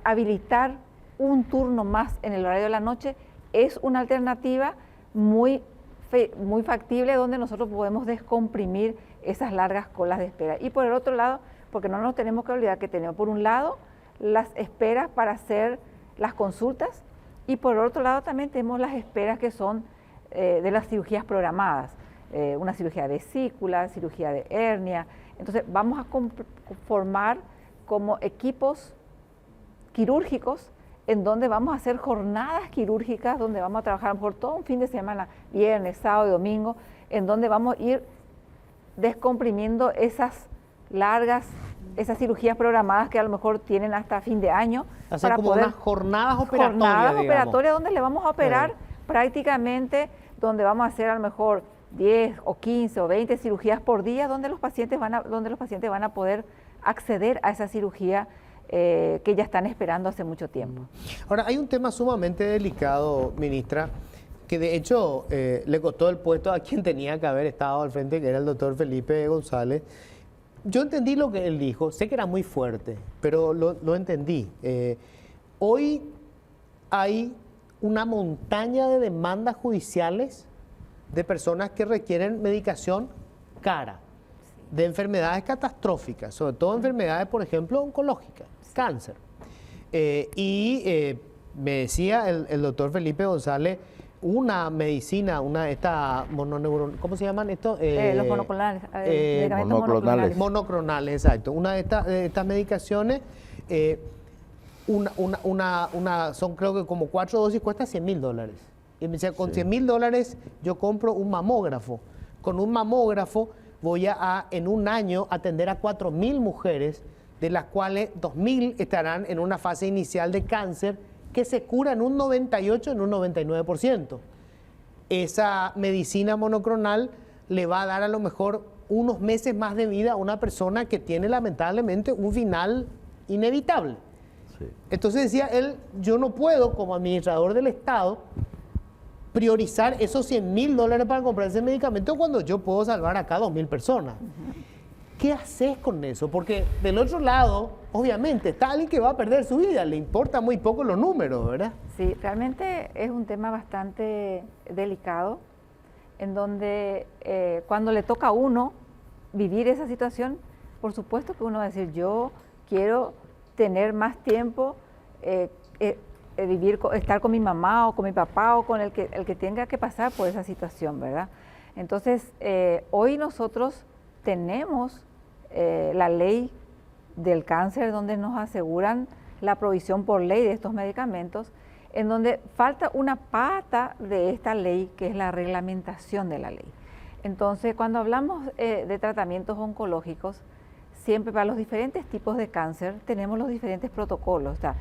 habilitar un turno más en el horario de la noche es una alternativa muy factible, donde nosotros podemos descomprimir esas largas colas de espera. Y por el otro lado, porque no nos tenemos que olvidar que tenemos por un lado las esperas para hacer las consultas y por el otro lado también tenemos las esperas que son de las cirugías programadas, una cirugía de vesícula, cirugía de hernia. Entonces vamos a formar como equipos quirúrgicos en donde vamos a hacer jornadas quirúrgicas, donde vamos a trabajar por todo un fin de semana, viernes, sábado y domingo, en donde vamos a ir descomprimiendo esas cirugías programadas que a lo mejor tienen hasta fin de año. Hacer como unas jornadas operatorias, donde le vamos a operar prácticamente, donde vamos a hacer a lo mejor 10 o 15 o 20 cirugías por día, donde los pacientes van a poder acceder a esa cirugía que ya están esperando hace mucho tiempo. Ahora, hay un tema sumamente delicado, ministra, que de hecho le costó el puesto a quien tenía que haber estado al frente, que era el doctor Felipe González. Yo entendí lo que él dijo, sé que era muy fuerte, pero lo entendí. Hoy hay una montaña de demandas judiciales de personas que requieren medicación cara, de enfermedades catastróficas, sobre todo enfermedades, por ejemplo, oncológicas, cáncer. Me decía el doctor Felipe González, una medicina, ¿cómo se llaman estos? Los monoclonales. Monoclonales, exacto. Una de estas medicaciones, son creo que como 4 dosis, cuesta $100.000. Y me decía, con $100.000 yo compro un mamógrafo. Con un mamógrafo voy en un año atender a 4.000 mujeres, de las cuales 2.000 estarán en una fase inicial de cáncer que se cura en un 98, en un 99%. Esa medicina monoclonal le va a dar a lo mejor unos meses más de vida a una persona que tiene lamentablemente un final inevitable. Sí. Entonces decía él, yo no puedo como administrador del Estado priorizar esos $100.000 para comprar ese medicamento cuando yo puedo salvar acá 2.000 personas. ¿Qué haces con eso? Porque del otro lado, obviamente, está alguien que va a perder su vida, le importa muy poco los números, ¿verdad? Sí, realmente es un tema bastante delicado, en donde cuando le toca a uno vivir esa situación, por supuesto que uno va a decir, yo quiero tener más tiempo, estar con mi mamá o con mi papá o con el que tenga que pasar por esa situación, ¿verdad? Entonces, hoy nosotros tenemos la ley del cáncer donde nos aseguran la provisión por ley de estos medicamentos, en donde falta una pata de esta ley que es la reglamentación de la ley. Entonces, cuando hablamos de tratamientos oncológicos, siempre para los diferentes tipos de cáncer tenemos los diferentes protocolos. ¿Está?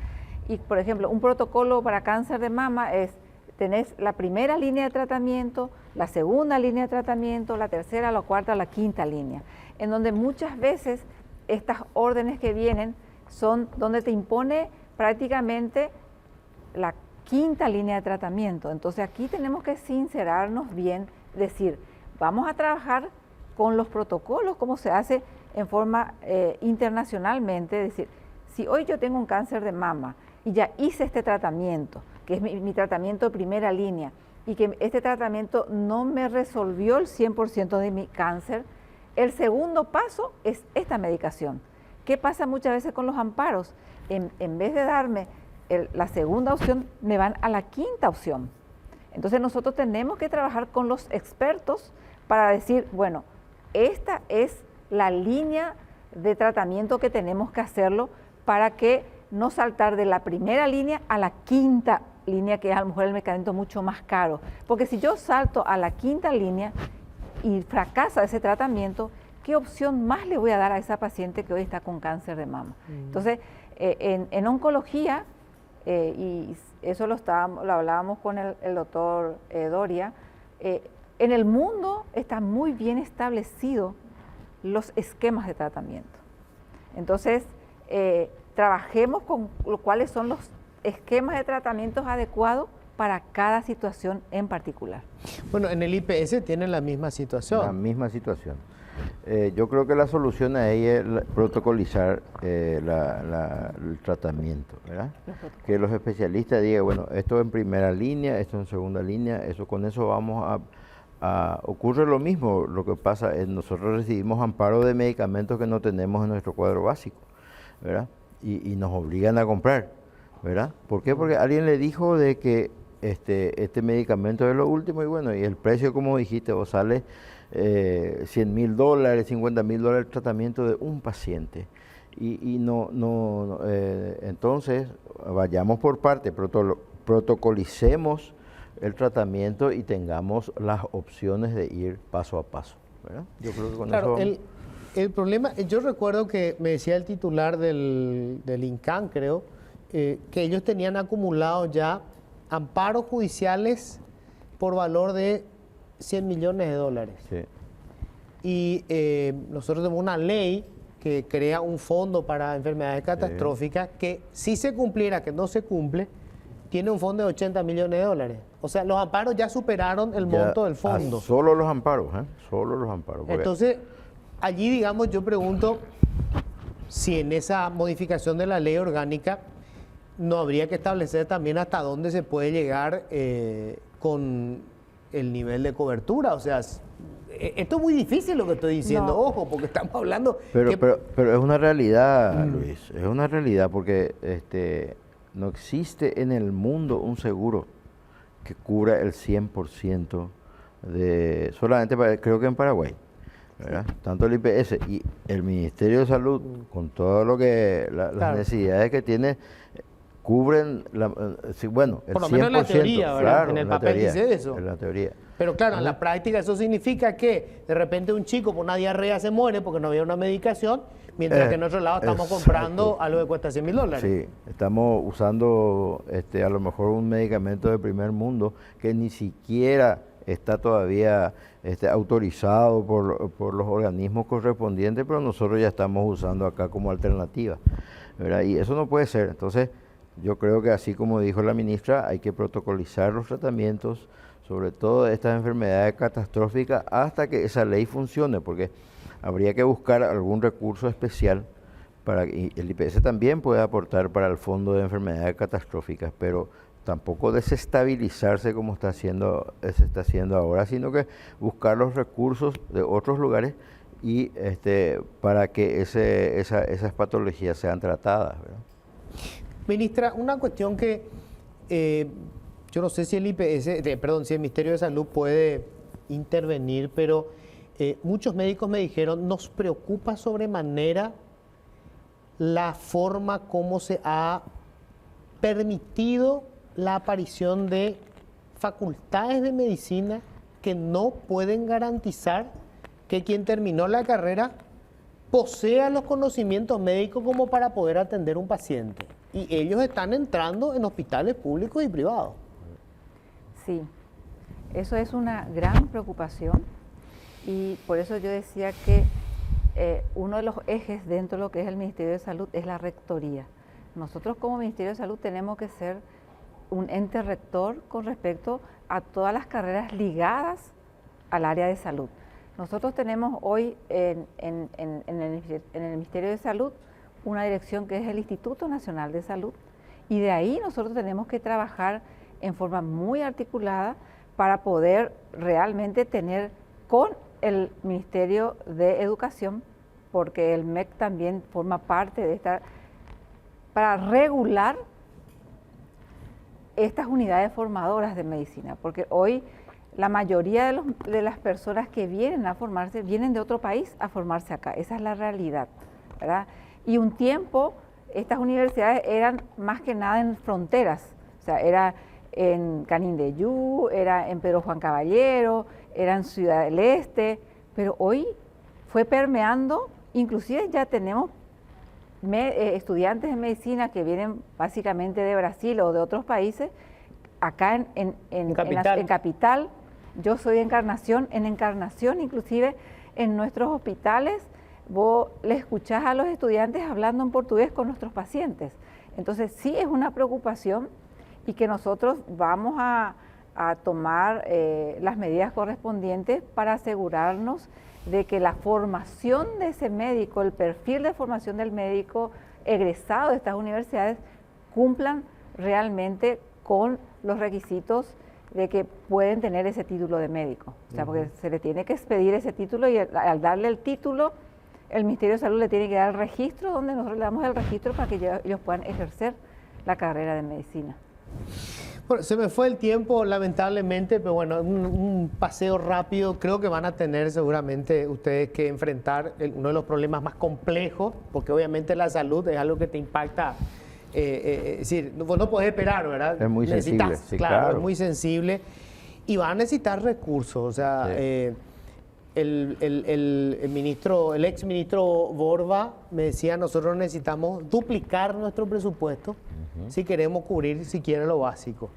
Y, por ejemplo, un protocolo para cáncer de mama es, tenés la primera línea de tratamiento, la segunda línea de tratamiento, la tercera, la cuarta, la quinta línea, en donde muchas veces estas órdenes que vienen son donde te impone prácticamente la quinta línea de tratamiento. Entonces aquí tenemos que sincerarnos bien, decir, vamos a trabajar con los protocolos como se hace en forma internacionalmente, es decir, si hoy yo tengo un cáncer de mama y ya hice este tratamiento, que es mi tratamiento de primera línea, y que este tratamiento no me resolvió el 100% de mi cáncer, el segundo paso es esta medicación. ¿Qué pasa muchas veces con los amparos? En vez de darme la segunda opción, me van a la quinta opción. Entonces nosotros tenemos que trabajar con los expertos para decir, bueno, esta es la línea de tratamiento que tenemos que hacerlo para que no saltar de la primera línea a la quinta línea, que es a lo mejor el medicamento mucho más caro. Porque si yo salto a la quinta línea y fracasa ese tratamiento, ¿qué opción más le voy a dar a esa paciente que hoy está con cáncer de mama? Entonces, en oncología, y eso lo hablábamos con el doctor Doria, en el mundo está muy bien establecido los esquemas de tratamiento. Entonces, trabajemos con cuáles son los esquemas de tratamientos adecuados para cada situación en particular. Bueno, en el IPS tienen la misma situación. La misma situación. Yo creo que la solución ahí es protocolizar el tratamiento, ¿verdad? Que los especialistas digan, bueno, esto en primera línea, esto en segunda línea, con eso vamos ocurre lo mismo. Lo que pasa es nosotros recibimos amparo de medicamentos que no tenemos en nuestro cuadro básico, ¿verdad? Y nos obligan a comprar, ¿verdad? ¿Por qué? Porque alguien le dijo de que este medicamento es lo último y bueno, y el precio, como dijiste, vos sale $100.000, $50.000 el tratamiento de un paciente. Entonces, vayamos por parte, protocolicemos el tratamiento y tengamos las opciones de ir paso a paso, ¿verdad? Yo creo que con claro, eso... El problema, yo recuerdo que me decía el titular del INCAN, creo, que ellos tenían acumulados ya amparos judiciales por valor de $100 millones. Sí. Y nosotros tenemos una ley que crea un fondo para enfermedades catastróficas que si se cumpliera, que no se cumple, tiene un fondo de $80 millones. O sea, los amparos ya superaron el monto del fondo. Solo los amparos, solo los amparos. Entonces, allí, digamos, yo pregunto si en esa modificación de la ley orgánica no habría que establecer también hasta dónde se puede llegar con el nivel de cobertura. O sea, esto es muy difícil lo que estoy diciendo, No. ojo, porque estamos hablando... Pero es una realidad, Luis, es una realidad porque no existe en el mundo un seguro que cubra el 100% solamente creo que en Paraguay, ¿verdad? Tanto el IPS y el Ministerio de Salud, con todo lo que las necesidades que tiene, cubren, el 100%. Por lo menos en la teoría, ¿verdad? Claro, en el papel dice eso. En la teoría. Pero claro, en la práctica eso significa que de repente un chico por una diarrea se muere porque no había una medicación, mientras que en otro lado estamos comprando algo que cuesta $100.000. Sí, estamos usando a lo mejor un medicamento de primer mundo que ni siquiera está todavía autorizado por los organismos correspondientes, pero nosotros ya estamos usando acá como alternativa, ¿verdad? Y eso no puede ser. Entonces, yo creo que así como dijo la ministra, hay que protocolizar los tratamientos, sobre todo estas enfermedades catastróficas, hasta que esa ley funcione, porque habría que buscar algún recurso especial para que el IPS también puede aportar para el fondo de enfermedades catastróficas, pero tampoco desestabilizarse como se está haciendo ahora, sino que buscar los recursos de otros lugares y para que esas patologías sean tratadas, ¿verdad? Ministra, una cuestión que yo no sé si el si el Ministerio de Salud puede intervenir, pero muchos médicos me dijeron, nos preocupa sobremanera la forma como se ha permitido la aparición de facultades de medicina que no pueden garantizar que quien terminó la carrera posea los conocimientos médicos como para poder atender un paciente. Y ellos están entrando en hospitales públicos y privados. Sí, eso es una gran preocupación y por eso yo decía que uno de los ejes dentro de lo que es el Ministerio de Salud es la rectoría. Nosotros como Ministerio de Salud tenemos que ser un ente rector con respecto a todas las carreras ligadas al área de salud. Nosotros tenemos hoy en el Ministerio de Salud una dirección que es el Instituto Nacional de Salud y de ahí nosotros tenemos que trabajar en forma muy articulada para poder realmente tener con el Ministerio de Educación, porque el MEC también forma parte de esta, para regular estas unidades formadoras de medicina, porque hoy la mayoría de las personas que vienen a formarse, vienen de otro país a formarse acá, esa es la realidad, ¿verdad? Y un tiempo estas universidades eran más que nada en fronteras, o sea, era en Canindeyú, era en Pedro Juan Caballero, era en Ciudad del Este, pero hoy fue permeando, inclusive ya tenemos estudiantes de medicina que vienen básicamente de Brasil o de otros países, acá en Capital. Yo soy de Encarnación, en Encarnación inclusive en nuestros hospitales vos le escuchás a los estudiantes hablando en portugués con nuestros pacientes. Entonces sí es una preocupación y que nosotros vamos a tomar las medidas correspondientes para asegurarnos de que la formación de ese médico, el perfil de formación del médico egresado de estas universidades cumplan realmente con los requisitos de que pueden tener ese título de médico. O sea, porque se le tiene que expedir ese título y al darle el título, el Ministerio de Salud le tiene que dar el registro, donde nosotros le damos el registro para que ellos puedan ejercer la carrera de medicina. Bueno, se me fue el tiempo, lamentablemente, pero bueno, un paseo rápido. Creo que van a tener seguramente ustedes que enfrentar uno de los problemas más complejos, porque obviamente la salud es algo que te impacta. Es decir, vos no podés esperar, ¿verdad? Es muy sensible, sí, claro, es muy sensible. Y van a necesitar recursos, o sea, sí. El ex ministro Borba me decía, nosotros necesitamos duplicar nuestro presupuesto si queremos cubrir siquiera lo básico.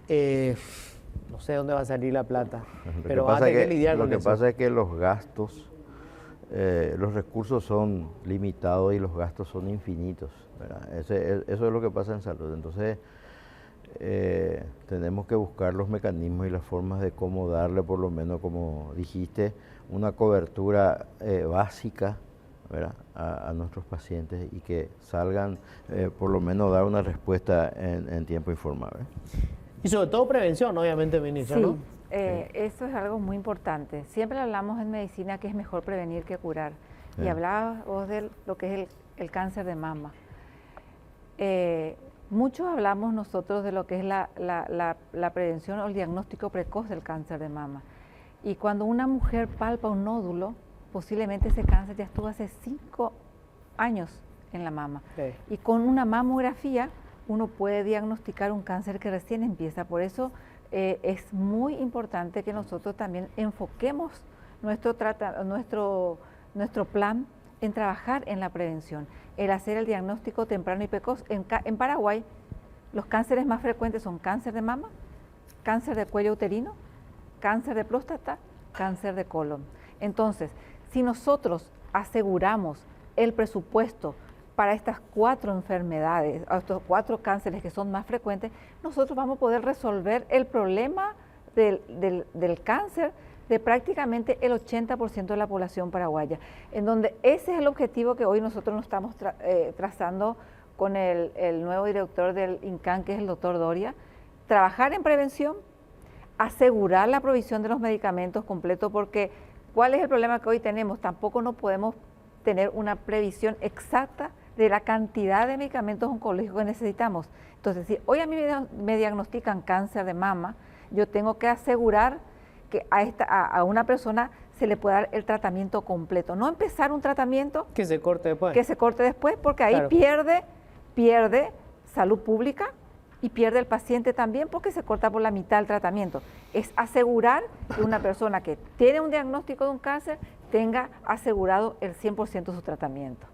No sé dónde va a salir la plata, pero va a tener que lidiar con eso. Lo que pasa es que los gastos, los recursos son limitados y los gastos son infinitos, ¿verdad? Eso es lo que pasa en salud. Entonces, tenemos que buscar los mecanismos y las formas de cómo darle, por lo menos, como dijiste, una cobertura básica, ¿verdad?, a nuestros pacientes y que salgan, por lo menos, dar una respuesta en tiempo y forma, ¿verdad? Y sobre todo prevención, obviamente, ministra, sí, ¿no? Eso es algo muy importante. Siempre hablamos en medicina que es mejor prevenir que curar. Y hablabas vos de lo que es el cáncer de mama. Muchos hablamos nosotros de lo que es la prevención o el diagnóstico precoz del cáncer de mama. Y cuando una mujer palpa un nódulo, posiblemente ese cáncer ya estuvo hace 5 años en la mama. Sí. Y con una mamografía uno puede diagnosticar un cáncer que recién empieza. Por eso es muy importante que nosotros también enfoquemos nuestro plan en trabajar en la prevención, el hacer el diagnóstico temprano y precoz. En Paraguay, los cánceres más frecuentes son cáncer de mama, cáncer de cuello uterino, cáncer de próstata, cáncer de colon. Entonces, si nosotros aseguramos el presupuesto para estas 4 enfermedades, estos 4 cánceres que son más frecuentes, nosotros vamos a poder resolver el problema del cáncer de prácticamente el 80% de la población paraguaya, en donde ese es el objetivo que hoy nosotros nos estamos trazando con el nuevo director del INCAN, que es el doctor Doria, trabajar en prevención, asegurar la provisión de los medicamentos completos, porque ¿cuál es el problema que hoy tenemos? Tampoco no podemos tener una previsión exacta de la cantidad de medicamentos oncológicos que necesitamos. Entonces, si hoy a mí me diagnostican cáncer de mama, yo tengo que asegurar que a una persona se le puede dar el tratamiento completo, no empezar un tratamiento que se corte después. Que se corte después, porque ahí claro. pierde salud pública y pierde el paciente también porque se corta por la mitad el tratamiento. Es asegurar que una persona que tiene un diagnóstico de un cáncer tenga asegurado el 100% de su tratamiento.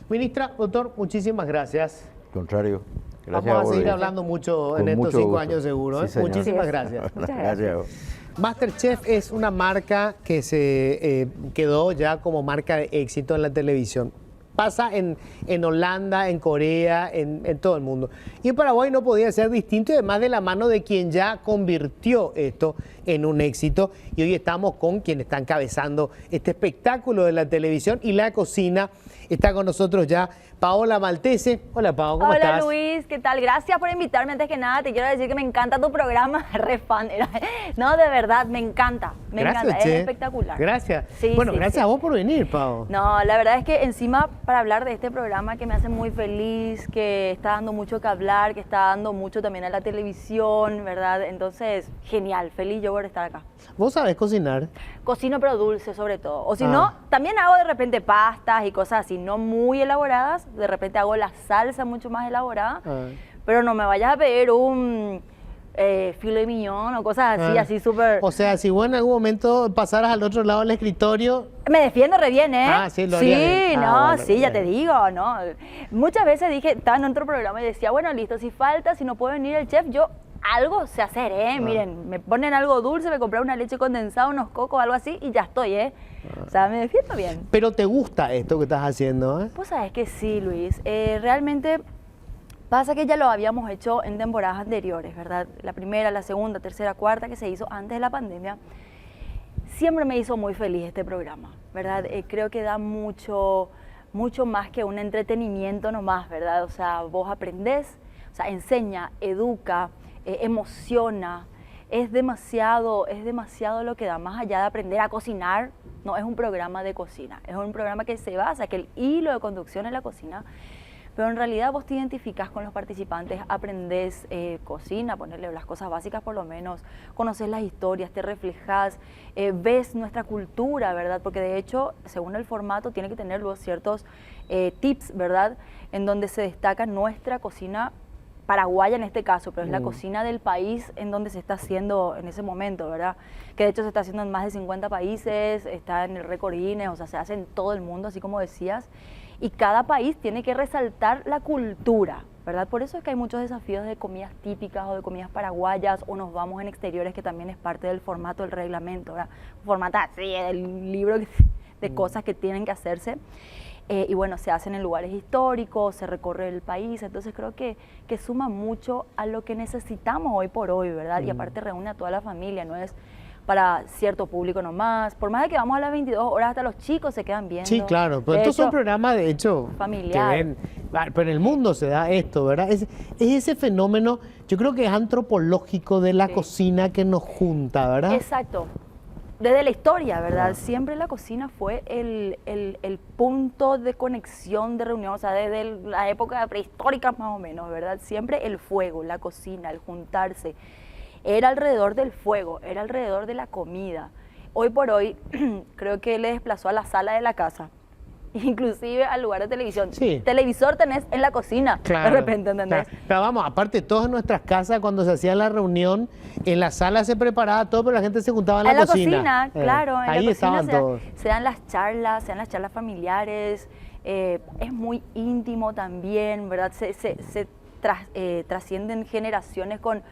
Ministra, doctor, muchísimas gracias. Al contrario. Gracias. Vamos a seguir hablando mucho en estos 5 años seguro. Sí, muchísimas gracias. Muchas gracias. MasterChef es una marca que se quedó ya como marca de éxito en la televisión. Pasa en Holanda, en Corea, en todo el mundo. Y en Paraguay no podía ser distinto, y además de la mano de quien ya convirtió esto en un éxito. Y hoy estamos con quien está encabezando este espectáculo de la televisión y la cocina. Está con nosotros ya Paola Maltese. Hola, Pao, ¿cómo estás? Hola, Luis, ¿qué tal? Gracias por invitarme. Antes que nada, te quiero decir que me encanta tu programa, re fan. No, de verdad, me encanta, Gracias, es espectacular. Gracias. Sí, bueno, sí, gracias a vos por venir, Pao. No, la verdad es que encima para hablar de este programa que me hace muy feliz, que está dando mucho que hablar, que está dando mucho también a la televisión, ¿verdad? Entonces, genial, feliz yo por estar acá. ¿Vos sabés cocinar? Cocino pero dulce sobre todo, o si no, también hago de repente pastas y cosas así, no muy elaboradas, de repente hago la salsa mucho más elaborada, pero no me vayas a pedir un filet mignon o cosas así, así súper... O sea, si vos en algún momento pasaras al otro lado del escritorio... Me defiendo re bien, ¿eh? Sí, lo haría bien. Sí, no, bueno, sí, ya te digo, ¿no? Muchas veces dije, estaba en otro programa y decía, bueno, listo, si falta, si no puede venir el chef, yo algo sé hacer, ¿eh? Miren, me ponen algo dulce, me compré una leche condensada, unos cocos, algo así, y ya estoy, ¿eh? O sea, me defiendo bien. Pero ¿te gusta esto que estás haciendo, eh? Pues sabes que sí, Luis. Realmente pasa que ya lo habíamos hecho en temporadas anteriores, ¿verdad? La primera, la segunda, tercera, cuarta que se hizo antes de la pandemia. Siempre me hizo muy feliz este programa, ¿verdad? Creo que da mucho más que un entretenimiento nomás, ¿verdad? O sea, vos aprendés, o sea, enseña, educa, emociona. Es demasiado lo que da, más allá de aprender a cocinar. No es un programa de cocina, es un programa que se basa, que el hilo de conducción es la cocina, pero en realidad vos te identificás con los participantes, aprendés cocina, ponerle las cosas básicas por lo menos, conoces las historias, te reflejás, ves nuestra cultura, ¿verdad? Porque de hecho, según el formato, tiene que tener luego ciertos tips, ¿verdad? En donde se destaca nuestra cocina paraguaya en este caso, pero es la cocina del país en donde se está haciendo en ese momento, ¿verdad? Que de hecho se está haciendo en más de 50 países, está en el récord Guinness, o sea, se hace en todo el mundo, así como decías, y cada país tiene que resaltar la cultura, ¿verdad? Por eso es que hay muchos desafíos de comidas típicas o de comidas paraguayas, o nos vamos en exteriores, que también es parte del formato del reglamento, ¿verdad? Formato así, del libro de cosas que tienen que hacerse. Y bueno, se hacen en lugares históricos, se recorre el país, entonces creo que suma mucho a lo que necesitamos hoy por hoy, ¿verdad? Y aparte reúne a toda la familia, no es para cierto público nomás, por más de que vamos a las 22 horas, hasta los chicos se quedan viendo. Sí, claro, pero estos son programas de hecho familiar. Que ven, pero en el mundo se da esto, ¿verdad? Es ese fenómeno, yo creo que es antropológico de la cocina que nos junta, ¿verdad? Exacto. Desde la historia, ¿verdad? Siempre la cocina fue el punto de conexión, de reunión, o sea, desde la época prehistórica más o menos, ¿verdad? Siempre el fuego, la cocina, el juntarse, era alrededor del fuego, era alrededor de la comida. Hoy por hoy, creo que le desplazó a la sala de la casa, inclusive al lugar de televisión. Sí. Televisor tenés en la cocina, Claro, de repente, ¿entendés? Claro. Pero vamos, aparte, todas en nuestras casas, cuando se hacía la reunión, en la sala se preparaba todo, pero la gente se juntaba en la cocina. Claro, en ahí la estaban cocina todos. se dan las charlas familiares, es muy íntimo también, ¿verdad? Se trascienden generaciones con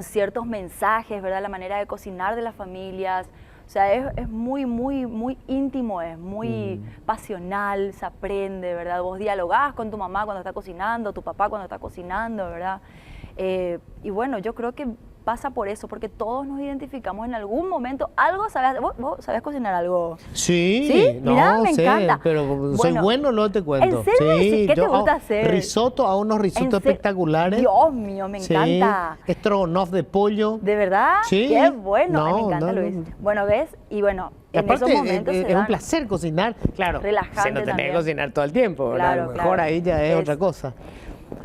ciertos mensajes, ¿verdad? La manera de cocinar de las familias. O sea, es muy, muy, muy íntimo, es muy pasional, se aprende, ¿verdad? Vos dialogás con tu mamá cuando está cocinando, tu papá cuando está cocinando, ¿verdad? Y bueno, yo creo que pasa por eso, porque todos nos identificamos en algún momento. Algo sabes, ¿vos sabés cocinar algo? Sí, ¿Sí? no, Mirá, me sé, encanta. pero soy bueno, luego te cuento. ¿En serio? Sí, ¿Qué te yo gusta hago hacer? Risotto, hago unos risotos ¿En serio? espectaculares. Dios mío, me Sí, encanta. estrogonoff de pollo. ¿De verdad? Sí. Qué bueno. Ay, me No, encanta, no, Luis. no. Bueno, ¿ves? Y bueno, Y en aparte, esos momentos se es un dan. placer cocinar, claro. Relajante Se no tenés que también. cocinar todo el tiempo, ¿verdad? Claro, A lo mejor claro. ahí ya es Es- otra cosa.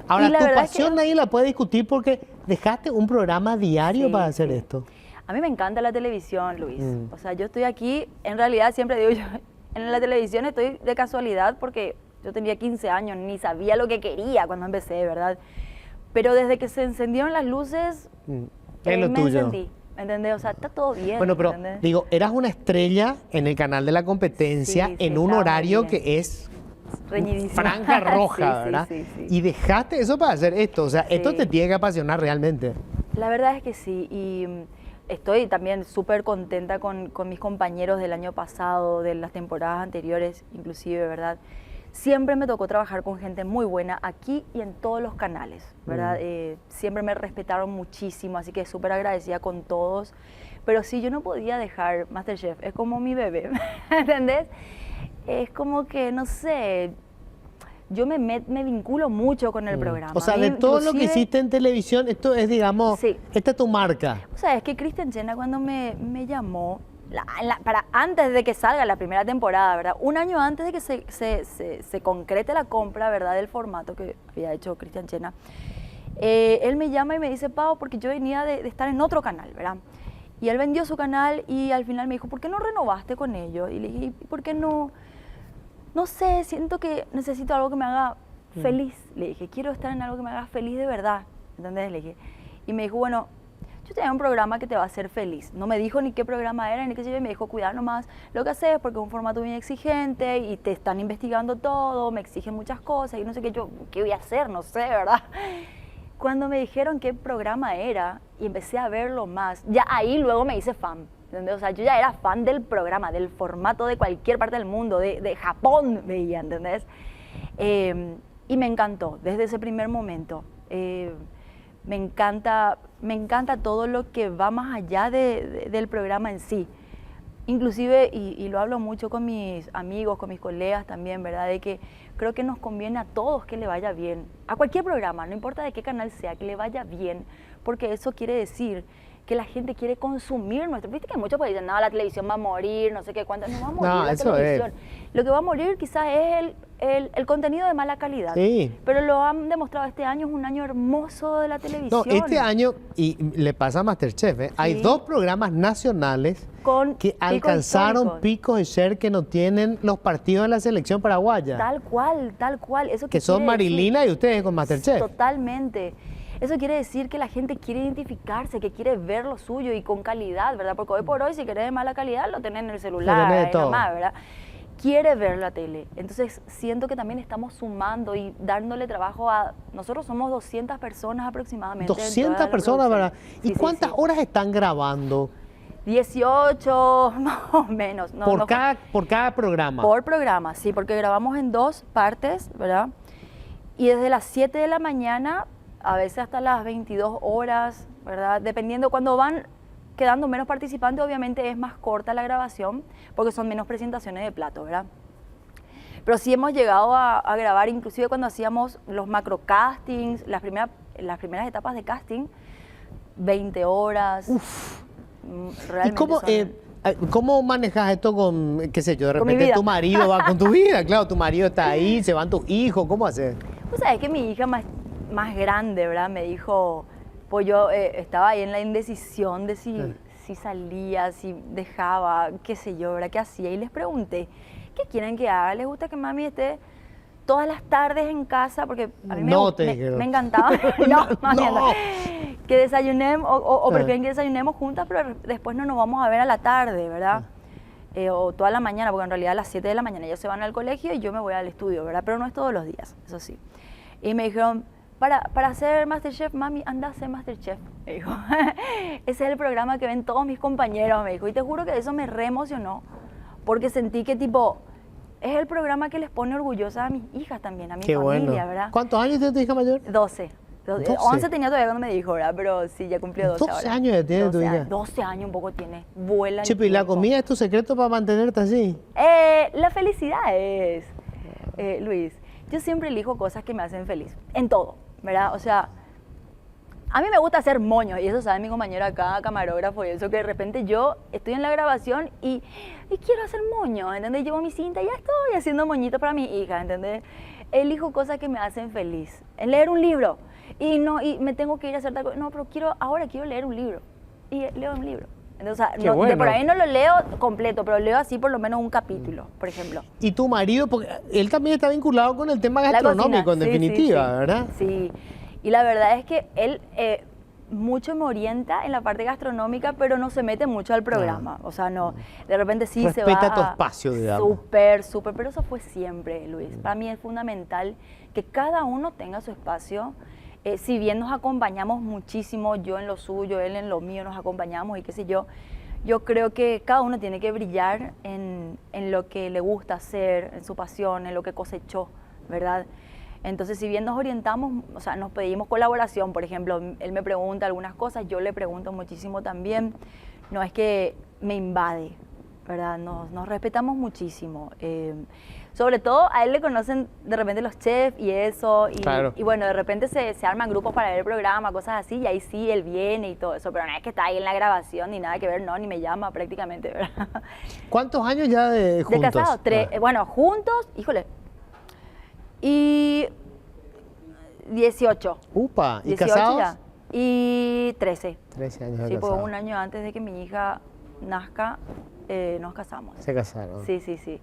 Ahora, Y la tu verdad es que- pasión ahí la puedes discutir porque dejaste un programa diario Sí, para hacer sí. esto. A mí me encanta la televisión, Luis. Mm. O sea, yo estoy aquí, en realidad siempre digo yo, en la televisión estoy de casualidad porque yo tenía 15 años, ni sabía lo que quería cuando empecé, ¿verdad? Pero desde que se encendieron las luces, Es lo me tuyo. encendí, ¿entendés? O sea, está todo bien. Bueno, pero ¿entendés? digo, eras una estrella en el canal de la competencia Sí, sí, en un estaba muy horario bien. que es Reñidísimo. franja roja, Sí, sí, ¿verdad? sí, sí. Y dejaste eso para hacer esto. O sea, esto Sí. te tiene que apasionar realmente. La verdad es que sí, y estoy también súper contenta con mis compañeros del año pasado, de las temporadas anteriores, inclusive, ¿verdad? Siempre me tocó trabajar con gente muy buena aquí y en todos los canales, ¿verdad? Siempre me respetaron muchísimo, así que súper agradecida con todos. Pero sí, yo no podía dejar MasterChef, es como mi bebé, ¿entendés? Es como que, no sé, yo me vinculo mucho con el programa. O sea, A mí de todo lo que inclusive- hiciste en televisión, esto es, digamos, Sí. esta es tu marca. O sea, es que Cristian Chena cuando me llamó, para antes de que salga la primera temporada, ¿verdad? Un año antes de que se concrete la compra, ¿verdad? Del formato que había hecho Cristian Chena, él me llama y me dice, Pau, porque yo venía de estar en otro canal, ¿verdad? Y él vendió su canal y al final me dijo, ¿por qué no renovaste con ellos? Y le dije, ¿y por qué no? No sé, siento que necesito algo que me haga feliz. Le dije, quiero estar en algo que me haga feliz de verdad. ¿Entendés? Le dije. Y me dijo, bueno, yo te doy un programa que te va a hacer feliz. No me dijo ni qué programa era, ni qué sé yo, me dijo, cuidar nomás lo que haces, porque es un formato bien exigente y te están investigando todo, me exigen muchas cosas y no sé qué, yo, ¿qué voy a hacer? No sé, ¿verdad? Cuando me dijeron qué programa era y empecé a verlo más, ya ahí luego me hice fan. ¿Entendés? O sea, yo ya era fan del programa, del formato de cualquier parte del mundo, de Japón veía, ¿entendés? Y me encantó desde ese primer momento. Me encanta todo lo que va más allá del programa en sí. Inclusive, y lo hablo mucho con mis amigos, con mis colegas también, ¿verdad? De que creo que nos conviene a todos que le vaya bien. A cualquier programa, no importa de qué canal sea, que le vaya bien, porque eso quiere decir que la gente quiere consumir nuestro... Viste que muchos pues dicen, no, la televisión va a morir, no sé qué, cuánto, no va a morir No, la eso televisión. Lo que va a morir quizás es el contenido de mala calidad. Sí. Pero lo han demostrado, este año es un año hermoso de la No, televisión. este año, y le pasa a MasterChef, ¿eh? Hay Sí. 2 programas nacionales Con que picos alcanzaron históricos. picos de share que no tienen los partidos de la selección paraguaya. Tal cual. Eso Que son quiere decir- Marilina y ustedes con MasterChef. Totalmente. Eso quiere decir que la gente quiere identificarse, que quiere ver lo suyo y con calidad, ¿verdad? Porque hoy por hoy, si querés de mala calidad, lo tenés en el celular, tenés de ahí todo. nomás, ¿verdad? Quiere ver la tele. Entonces, siento que también estamos sumando y dándole trabajo a... Nosotros somos 200 personas aproximadamente. en toda 200 la personas, ¿verdad? producción. ¿Y Sí, sí, cuántas sí. horas están grabando 18, más o menos. No, por, no- por cada programa? Por programa, sí, porque grabamos en 2 partes, ¿verdad? Y desde las 7 de la mañana, a veces hasta las 22 horas, ¿verdad? Dependiendo cuando van quedando menos participantes, obviamente es más corta la grabación, porque son menos presentaciones de plato, ¿verdad? Pero sí hemos llegado a grabar, inclusive cuando hacíamos los macrocastings, las primeras etapas de casting, 20 horas. ¿Y Realmente cómo, son- cómo manejas esto con, qué sé yo, de Con mi repente vida. tu marido va con tu vida? Claro, tu marido está ahí, se van tus hijos, ¿cómo haces? Pues sabes que mi hija más grande, ¿verdad? Me dijo, pues yo estaba ahí en la indecisión de si salía, si dejaba, qué sé yo, ¿verdad? ¿Qué hacía? Y les pregunté, ¿qué quieren que haga? ¿Les gusta que mami esté todas las tardes en casa? Porque a mí No, te dijeron. me encantaba. No, mami, no. no. Que desayunemos, o prefieren que desayunemos juntas, pero después no nos vamos a ver a la tarde, ¿verdad? O toda la mañana, porque en realidad a las 7 de la mañana ellos se van al colegio y yo me voy al estudio, ¿verdad? Pero no es todos los días, eso sí. Y me dijeron, para hacer MasterChef, mami, anda a hacer MasterChef, me dijo. Ese es el programa que ven todos mis compañeros, me dijo. Y te juro que eso me reemocionó, porque sentí que tipo, es el programa que les pone orgullosa a mis hijas también, a mi Qué familia, bueno. ¿verdad? ¿Cuántos años tiene tu hija mayor? 12 12. 11 tenía todavía cuando me dijo, ¿verdad? Pero sí, ya cumplió 12 12 ahora. años ya tiene tu 12 hija. años, 12 años un poco tiene. Vuela el Che, pero ¿y la tiempo. comida es tu secreto para mantenerte así? La felicidad es, Luis, yo siempre elijo cosas que me hacen feliz, en todo, ¿verdad? O sea, a mí me gusta hacer moños, y eso sabe mi compañero acá, camarógrafo, y eso que de repente yo estoy en la grabación y quiero hacer moños, ¿entendés? Llevo mi cinta y ya estoy haciendo moñitos para mi hija, ¿entendés? Elijo cosas que me hacen feliz. En leer un libro, y me tengo que ir a hacer tal cosa, no, pero ahora quiero leer un libro, y leo un libro. Entonces, o sea, Qué de bueno. por ahí no lo leo completo, pero leo así por lo menos un capítulo, por ejemplo. Y tu marido, porque él también está vinculado con el tema La gastronómico, cocina, en sí, definitiva, sí, sí. ¿verdad? Sí, y la verdad es que él mucho me orienta en la parte gastronómica, pero no se mete mucho al programa. O sea, no, de repente sí se va Respeta tu espacio, digamos. Súper, súper, pero eso fue siempre, Luis. Para mí es fundamental que cada uno tenga su espacio. Si bien nos acompañamos muchísimo, yo en lo suyo, él en lo mío, nos acompañamos y qué sé yo creo que cada uno tiene que brillar en lo que le gusta hacer, en su pasión, en lo que cosechó, ¿verdad? Entonces, si bien nos orientamos, o sea, nos pedimos colaboración, por ejemplo, él me pregunta algunas cosas, yo le pregunto muchísimo también, no es que me invade, ¿verdad? Nos respetamos muchísimo. Sobre todo a él le conocen de repente los chefs y eso, Claro. y bueno, de repente se arman grupos para ver el programa, cosas así, y ahí sí, él viene y todo eso, pero no es que está ahí en la grabación ni nada que ver, no, ni me llama prácticamente, ¿verdad? ¿Cuántos años ya de juntos? De casados, 3, bueno, juntos, híjole, y 18. Upa, ¿y 18 casados? ya, y 13. 13 años de Sí, pues casados. un año antes de que mi hija nazca, nos casamos. Se casaron. Sí, sí, sí.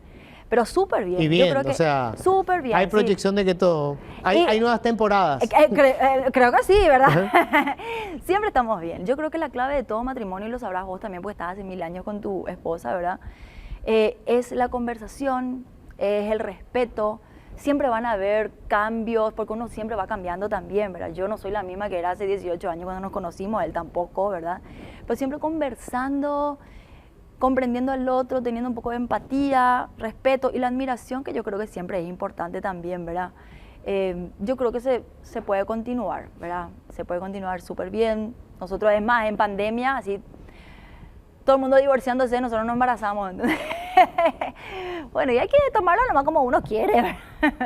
Pero súper bien. Y bien, yo creo que o sea, súper bien. hay sí. proyección de que todo. Hay, Y- hay nuevas temporadas. Creo que sí, ¿verdad? Siempre estamos bien. Yo creo que la clave de todo matrimonio, y lo sabrás vos también, porque estás hace 1000 años con tu esposa, ¿verdad? Es la conversación, es el respeto. Siempre van a haber cambios, porque uno siempre va cambiando también, ¿verdad? Yo no soy la misma que era hace 18 años cuando nos conocimos, él tampoco, ¿verdad? Pero siempre conversando, comprendiendo al otro, teniendo un poco de empatía, respeto y la admiración, que yo creo que siempre es importante también, ¿verdad? Yo creo que se puede continuar, ¿verdad? Se puede continuar súper bien. Nosotros, es más, en pandemia, así, todo el mundo divorciándose, nosotros nos embarazamos. Entonces, bueno, y hay que tomarlo nomás como uno quiere,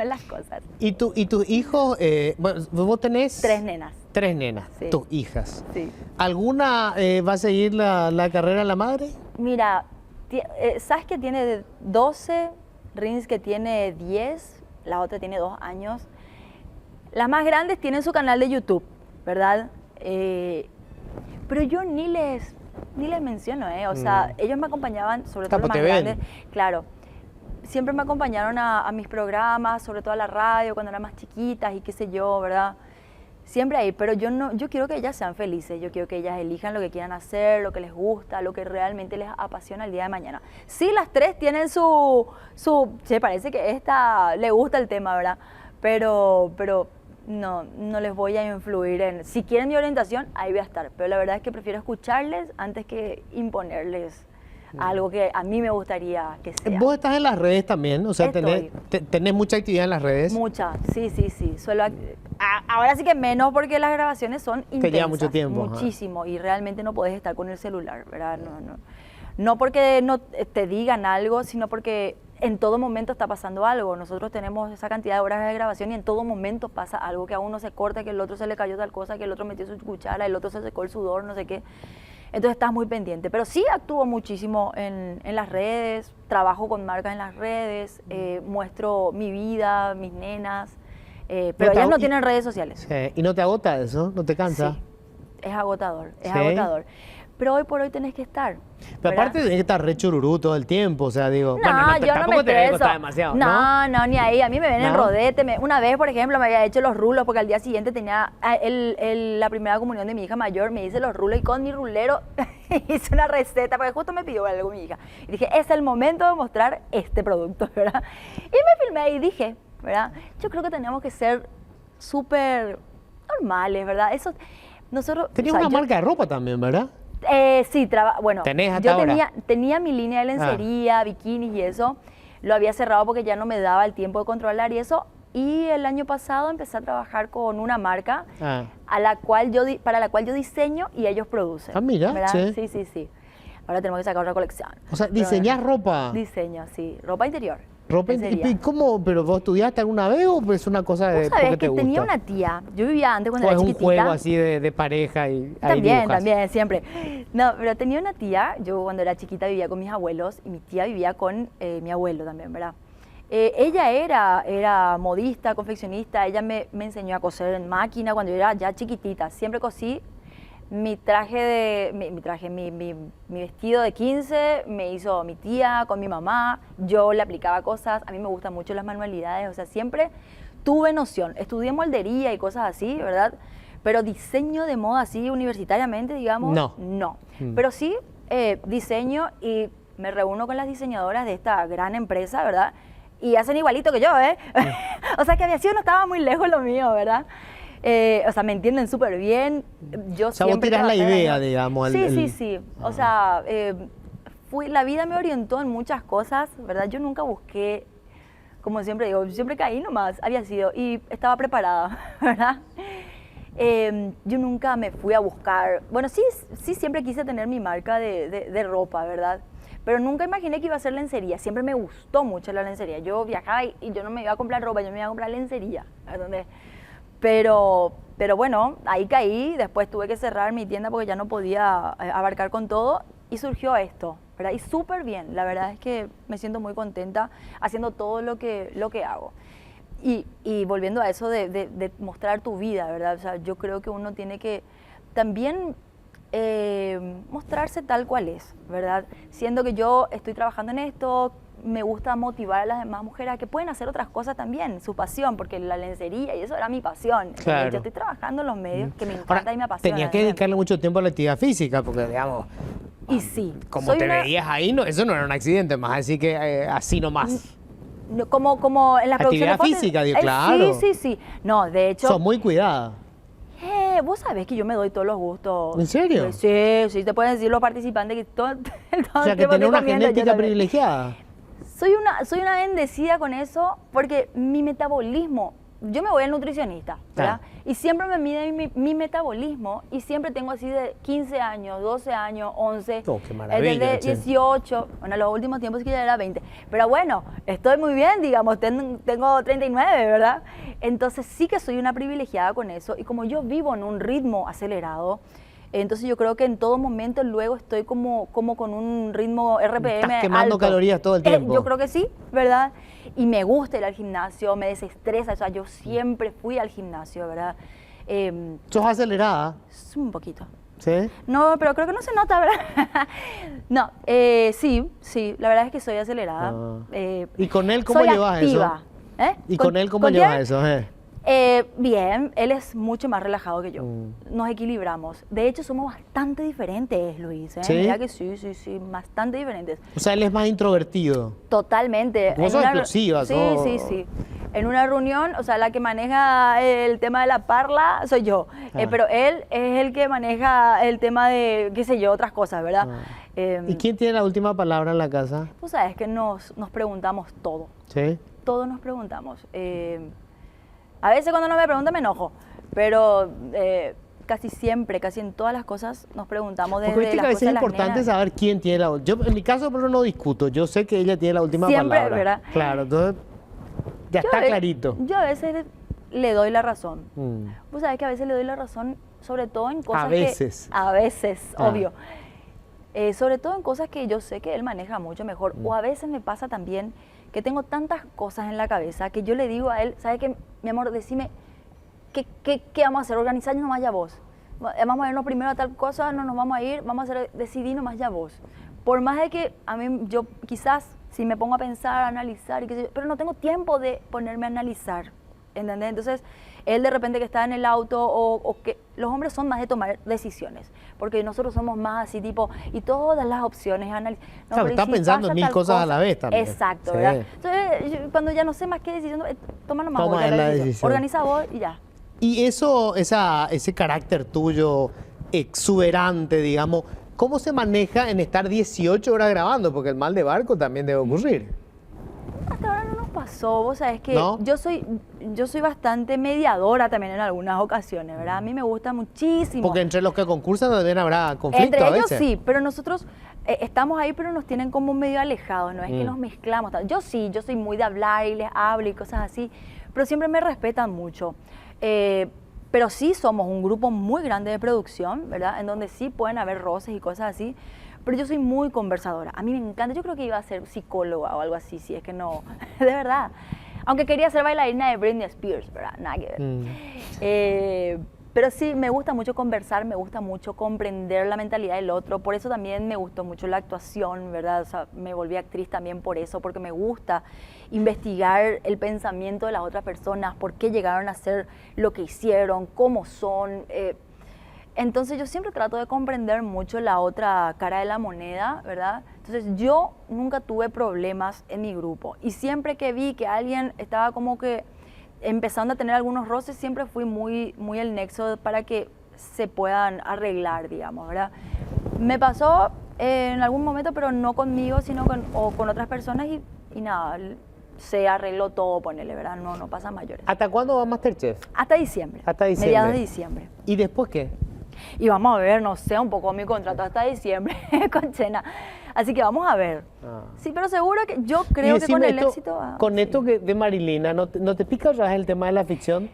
las cosas. ¿Y tus hijos? Bueno, vos tenés... 3 nenas, 3 nenas, Sí. tus hijas. sí. ¿Alguna va a seguir la carrera de la madre? Mira, Sas que tiene 12, Rins que tiene 10, la otra tiene 2 años. Las más grandes tienen su canal de YouTube, ¿verdad? Pero yo ni les menciono, o sea, ellos me acompañaban, sobre todo Claro, los más te ven. grandes, claro. Siempre me acompañaron a mis programas, sobre todo a la radio, cuando eran más chiquitas y qué sé yo, ¿verdad? Siempre ahí, pero yo quiero que ellas sean felices, yo quiero que ellas elijan lo que quieran hacer, lo que les gusta, lo que realmente les apasiona el día de mañana. Sí, las 3 tienen se parece que esta le gusta el tema, ¿verdad? Pero no les voy a influir en, si quieren mi orientación, ahí voy a estar, pero la verdad es que prefiero escucharles antes que imponerles algo que a mí me gustaría que sea. Vos estás en las redes también, o sea, Estoy. tenés mucha actividad en las redes. Mucha, sí. Ahora sí que menos porque las grabaciones son intensas. lleva mucho tiempo, ajá. Muchísimo, y realmente no podés estar con el celular, ¿verdad? No porque no te digan algo, sino porque en todo momento está pasando algo. Nosotros tenemos esa cantidad de horas de grabación y en todo momento pasa algo, que a uno se corta, que el otro se le cayó tal cosa, que el otro metió su cuchara, el otro se secó el sudor, no sé qué. Entonces estás muy pendiente. Pero sí actúo muchísimo en las redes, trabajo con marcas en las redes, muestro mi vida, mis nenas, pero ellas no tienen redes sociales. Sí. ¿Y no te agota eso? ¿No te cansa? Sí, es agotador, es ¿Sí? agotador. Pero hoy por hoy tenés que estar. Pero ¿verdad? aparte tenés que estar re chururú todo el tiempo, o sea, digo... No, bueno, yo no tampoco me tenés que eso. costar demasiado, ¿no? No, ni ahí. A mí me ven en ¿No? rodete. Una vez, por ejemplo, me había hecho los rulos porque al día siguiente tenía la primera comunión de mi hija mayor. Me hice los rulos y con mi rulero hice una receta porque justo me pidió algo mi hija. Y dije, es el momento de mostrar este producto, ¿verdad? Y me filmé y dije, ¿verdad? Yo creo que tenemos que ser súper normales, ¿verdad? Eso, nosotros... Tenías o sea, una marca de ropa también, ¿verdad? Sí, bueno, ¿Tenés hasta yo ahora? tenía mi línea de lencería, bikinis y eso. Lo había cerrado porque ya no me daba el tiempo de controlar y eso. y el año pasado empecé a trabajar con una marca Ah. para la cual yo diseño y ellos producen. Ah, mira, ¿verdad? che. Sí, sí, sí. Ahora tenemos que sacar otra colección. O sea, Pero ¿diseñás bueno, ropa? Diseño, sí. Ropa interior. ¿Ropa? lencería. ¿Y cómo? ¿Pero vos estudiaste alguna vez o es una cosa de Vos porque sabés te que gusta? tenía una tía, yo vivía antes cuando ¿O era es un chiquitita. juego así de pareja y ahí También, dibujas? también, siempre. No, pero tenía una tía, yo cuando era chiquita vivía con mis abuelos y mi tía vivía con mi abuelo también, ¿verdad? Ella era modista, confeccionista, ella me enseñó a coser en máquina cuando yo era ya chiquitita. Siempre cosí mi vestido de 15, me hizo mi tía con mi mamá, yo le aplicaba cosas, a mí me gustan mucho las manualidades, o sea, siempre tuve noción. Estudié moldería y cosas así, ¿verdad? Pero diseño de moda así universitariamente, digamos, no. Pero sí diseño y me reúno con las diseñadoras de esta gran empresa, ¿verdad? Y hacen igualito que yo, ¿eh? O sea, que aviación no estaba muy lejos lo mío, ¿verdad? O sea, me entienden súper bien. Yo o sea, vos tirás la idea, digamos. Sí, sí. O sea, la vida me orientó en muchas cosas, ¿verdad? Yo nunca busqué, como siempre digo, siempre caí nomás, había sido, y estaba preparada, ¿verdad? Yo nunca me fui a buscar, bueno, sí, siempre quise tener mi marca de ropa, ¿verdad? Pero nunca imaginé que iba a ser lencería, siempre me gustó mucho la lencería. Yo viajaba y yo no me iba a comprar ropa, yo me iba a comprar lencería, ¿verdad? Pero bueno, ahí caí, después tuve que cerrar mi tienda porque ya no podía abarcar con todo y surgió esto, ¿verdad? Y súper bien, la verdad es que me siento muy contenta haciendo todo lo que hago. Y volviendo a eso de mostrar tu vida, ¿verdad? O sea, yo creo que uno tiene que también mostrarse tal cual es, ¿verdad? Siendo que yo estoy trabajando en esto, me gusta motivar a las demás mujeres a que pueden hacer otras cosas también, su pasión, porque la lencería y eso era mi pasión. Claro. Yo estoy trabajando en los medios que me encanta Ahora, y me apasiona. tenías que dedicarle mucho tiempo a la actividad física, porque, digamos, Y sí. como soy te una- veías ahí, no, eso no era un accidente más, así que así nomás. no, como en las Actividad producciones fotos- física, digo, claro. Sí. No, de hecho... Sos muy cuidada. Vos sabés que yo me doy todos los gustos. ¿En serio? Sí, te pueden decir los participantes que todo O sea, que tenés una genética privilegiada. Soy una bendecida con eso porque mi metabolismo, yo me voy al nutricionista, ¿verdad? Y siempre me mide mi metabolismo y siempre tengo así de 15 años, 12 años, 11, Oh, qué maravilla, de che. 18, bueno, los últimos tiempos sí que ya era 20, pero bueno, estoy muy bien, digamos, tengo 39, ¿verdad? Entonces sí que soy una privilegiada con eso y como yo vivo en un ritmo acelerado, entonces yo creo que en todo momento luego estoy como con un ritmo RPM Estás quemando alto. calorías todo el tiempo. Yo creo que sí, ¿verdad? Y me gusta ir al gimnasio, me desestresa, o sea, yo siempre fui al gimnasio, ¿verdad? Sos acelerada, Un poquito. ¿sí? No, pero creo que no se nota, ¿verdad? No, sí, la verdad es que soy acelerada. Ah. ¿Y con él cómo soy llevas activa. eso? ¿Eh? ¿Y con él cómo llevas eso? Bien, él es mucho más relajado que yo. Nos equilibramos. De hecho, somos bastante diferentes, Luis. ¿Sí? Mira que sí, bastante diferentes. O sea, él es más introvertido. Totalmente. Vos sos explosiva, Sí, sos- sí. En una reunión, o sea, la que maneja el tema de la parla soy yo. Pero él es el que maneja el tema de, qué sé yo, otras cosas, ¿verdad? ¿Y quién tiene la última palabra en la casa? Tú sabes que nos preguntamos todo. ¿Sí? Todos nos preguntamos. A veces cuando no me preguntan me enojo, pero casi siempre, casi en todas las cosas nos preguntamos Porque desde viste las que a cosas veces de es las importante nenas. saber quién tiene la última. Yo, en mi caso, pero no discuto. Yo sé que ella tiene la última Siempre, palabra. ¿verdad? Claro, entonces ya Yo está a ve- clarito. Yo a veces le doy la razón. Mm. Vos sabés que a veces le doy la razón, sobre todo en cosas A veces. que... A veces, Ah. obvio. Sobre todo en cosas que yo sé que él maneja mucho mejor. O a veces me pasa también que tengo tantas cosas en la cabeza que yo le digo a él, ¿sabes qué, mi amor? Decime, ¿qué vamos a hacer? Organizarnos nomás ya vos. Vamos a irnos primero a tal cosa, no nos vamos a ir, vamos a hacer, decidí nomás ya vos. Por más de que a mí, yo quizás, si me pongo a pensar, a analizar, y qué sé yo, pero no tengo tiempo de ponerme a analizar, ¿entendés? Entonces, él de repente que está en el auto, o que los hombres son más de tomar decisiones, porque nosotros somos más así tipo, y todas las opciones, analizar. Claro, está pensando en 1000 cosas a la vez también. Exacto, Sí. ¿verdad? Entonces, cuando ya no sé más qué decisión, toma nomás Toma vos ya la decisión. Organiza vos y ya. Y ese carácter tuyo exuberante, digamos, ¿cómo se maneja en estar 18 horas grabando? Porque el mal de barco también debe ocurrir. Hasta ahora no nos pasó, vos sabés que ¿No? yo soy bastante mediadora también en algunas ocasiones, ¿verdad? A mí me gusta muchísimo. Porque entre los que concursan también habrá conflicto Entre a ellos veces. sí, pero nosotros estamos ahí, pero nos tienen como medio alejados, no es que nos mezclamos. Yo sí, yo soy muy de hablar y les hablo y cosas así, pero siempre me respetan mucho. Pero sí somos un grupo muy grande de producción, ¿verdad? En donde sí pueden haber roces y cosas así, pero yo soy muy conversadora. A mí me encanta, yo creo que iba a ser psicóloga o algo así, si es que no, de verdad. Aunque quería ser bailarina de Britney Spears, ¿verdad? Nada que ver. Pero sí, me gusta mucho conversar, me gusta mucho comprender la mentalidad del otro, por eso también me gustó mucho la actuación, ¿verdad? O sea, me volví actriz también por eso, porque me gusta investigar el pensamiento de las otras personas, por qué llegaron a hacer lo que hicieron, cómo son. Entonces yo siempre trato de comprender mucho la otra cara de la moneda, ¿verdad? Entonces yo nunca tuve problemas en mi grupo y siempre que vi que alguien estaba como que empezando a tener algunos roces, siempre fui muy el nexo para que se puedan arreglar, digamos, ¿verdad? Me pasó en algún momento, pero no conmigo, sino con otras personas y nada, se arregló todo, ponele, ¿verdad? No pasa mayores. ¿Hasta cuándo va Masterchef? Hasta diciembre. Hasta diciembre. Mediados de diciembre. ¿Y después qué? Y vamos a ver, no sé, un poco mi contrato hasta diciembre con Chena. Así que vamos a ver. Sí, pero seguro que yo creo que con el éxito... Con sí. esto de Marilina, ¿no te pica otra vez el tema de la ficción?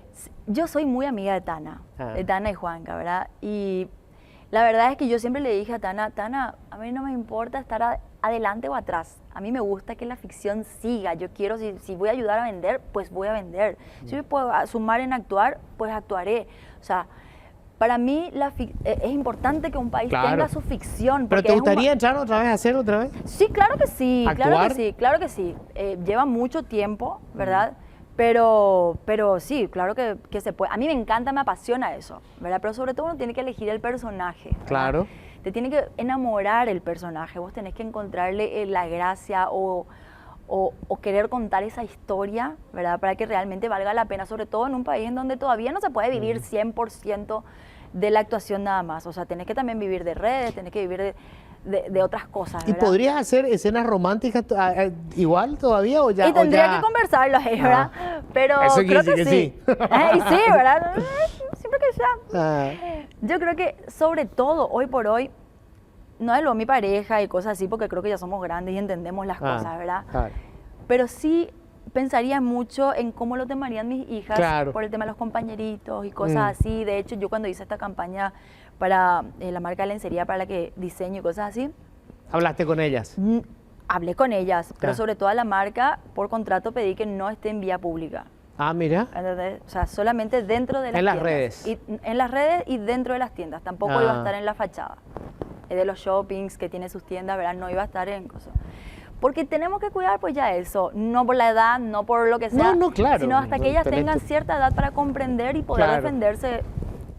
Yo soy muy amiga de Tana y Juanca, ¿verdad? Y la verdad es que yo siempre le dije a Tana, a mí no me importa estar adelante o atrás. A mí me gusta que la ficción siga. Yo quiero, si voy a ayudar a vender, pues voy a vender. Si me puedo sumar en actuar, pues actuaré. O sea, para mí es importante que un país tenga su ficción. ¿Pero te gustaría entrar otra vez, hacer otra vez? Sí, claro que sí, ¿Actuar? claro que sí. Lleva mucho tiempo, ¿verdad? Pero sí, claro que se puede. A mí me encanta, me apasiona eso, ¿verdad? Pero sobre todo uno tiene que elegir el personaje, ¿verdad? Claro. Te tiene que enamorar el personaje, vos tenés que encontrarle la gracia o querer contar esa historia, ¿verdad? Para que realmente valga la pena, sobre todo en un país en donde todavía no se puede vivir 100% de la actuación nada más. O sea, tenés que también vivir de redes, tenés que vivir de otras cosas, ¿Y ¿verdad? podrías hacer escenas románticas igual todavía o ya? Y tendría que conversarlo ahí, ¿verdad? Pero Eso creo quiere que decir sí. que sí. Y sí, ¿verdad? Siempre que sea. Ah, Yo creo que sobre todo hoy por hoy, no es lo mi pareja y cosas así, porque creo que ya somos grandes y entendemos las cosas, ¿verdad? claro. Pero sí pensaría mucho en cómo lo tomarían mis hijas Claro. por el tema de los compañeritos y cosas así. De hecho, yo cuando hice esta campaña para la marca de lencería para la que diseño y cosas así, ¿Hablaste con ellas? hablé con ellas, pero Ah. sobre todo a la marca, por contrato pedí que no esté en vía pública. Ah, mira. ¿Entendés? O sea, solamente dentro de las En las tiendas. redes. Y, en las redes y dentro de las tiendas. Tampoco iba a estar en la fachada. De los shoppings que tiene sus tiendas, ¿verdad? No iba a estar en cosas. Porque tenemos que cuidar pues ya eso, no por la edad, no por lo que sea, No, claro. sino hasta que ellas Tenés tengan tu- cierta edad para comprender y poder Claro. defenderse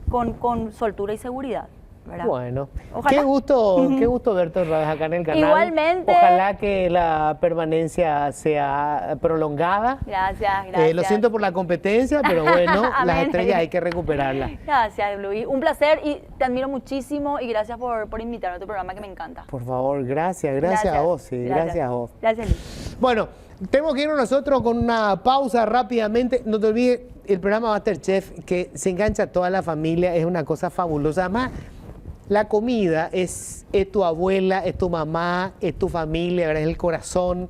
con soltura y seguridad, ¿verdad? Bueno, Ojalá. qué gusto verte otra vez acá en el canal. Igualmente. Ojalá que la permanencia sea prolongada. Gracias. Lo siento por la competencia, pero bueno, las Amén. estrellas hay que recuperarlas. Gracias, Luis. Un placer y te admiro muchísimo y gracias por invitarme a tu programa que me encanta. Por favor, gracias a vos, sí, gracias a vos. Gracias, Luis. Bueno, tenemos que irnos nosotros con una pausa rápidamente. No te olvides, el programa Masterchef, que se engancha a toda la familia, es una cosa fabulosa. Además, la comida es tu abuela, es tu mamá, es tu familia, ¿verdad? Es el corazón.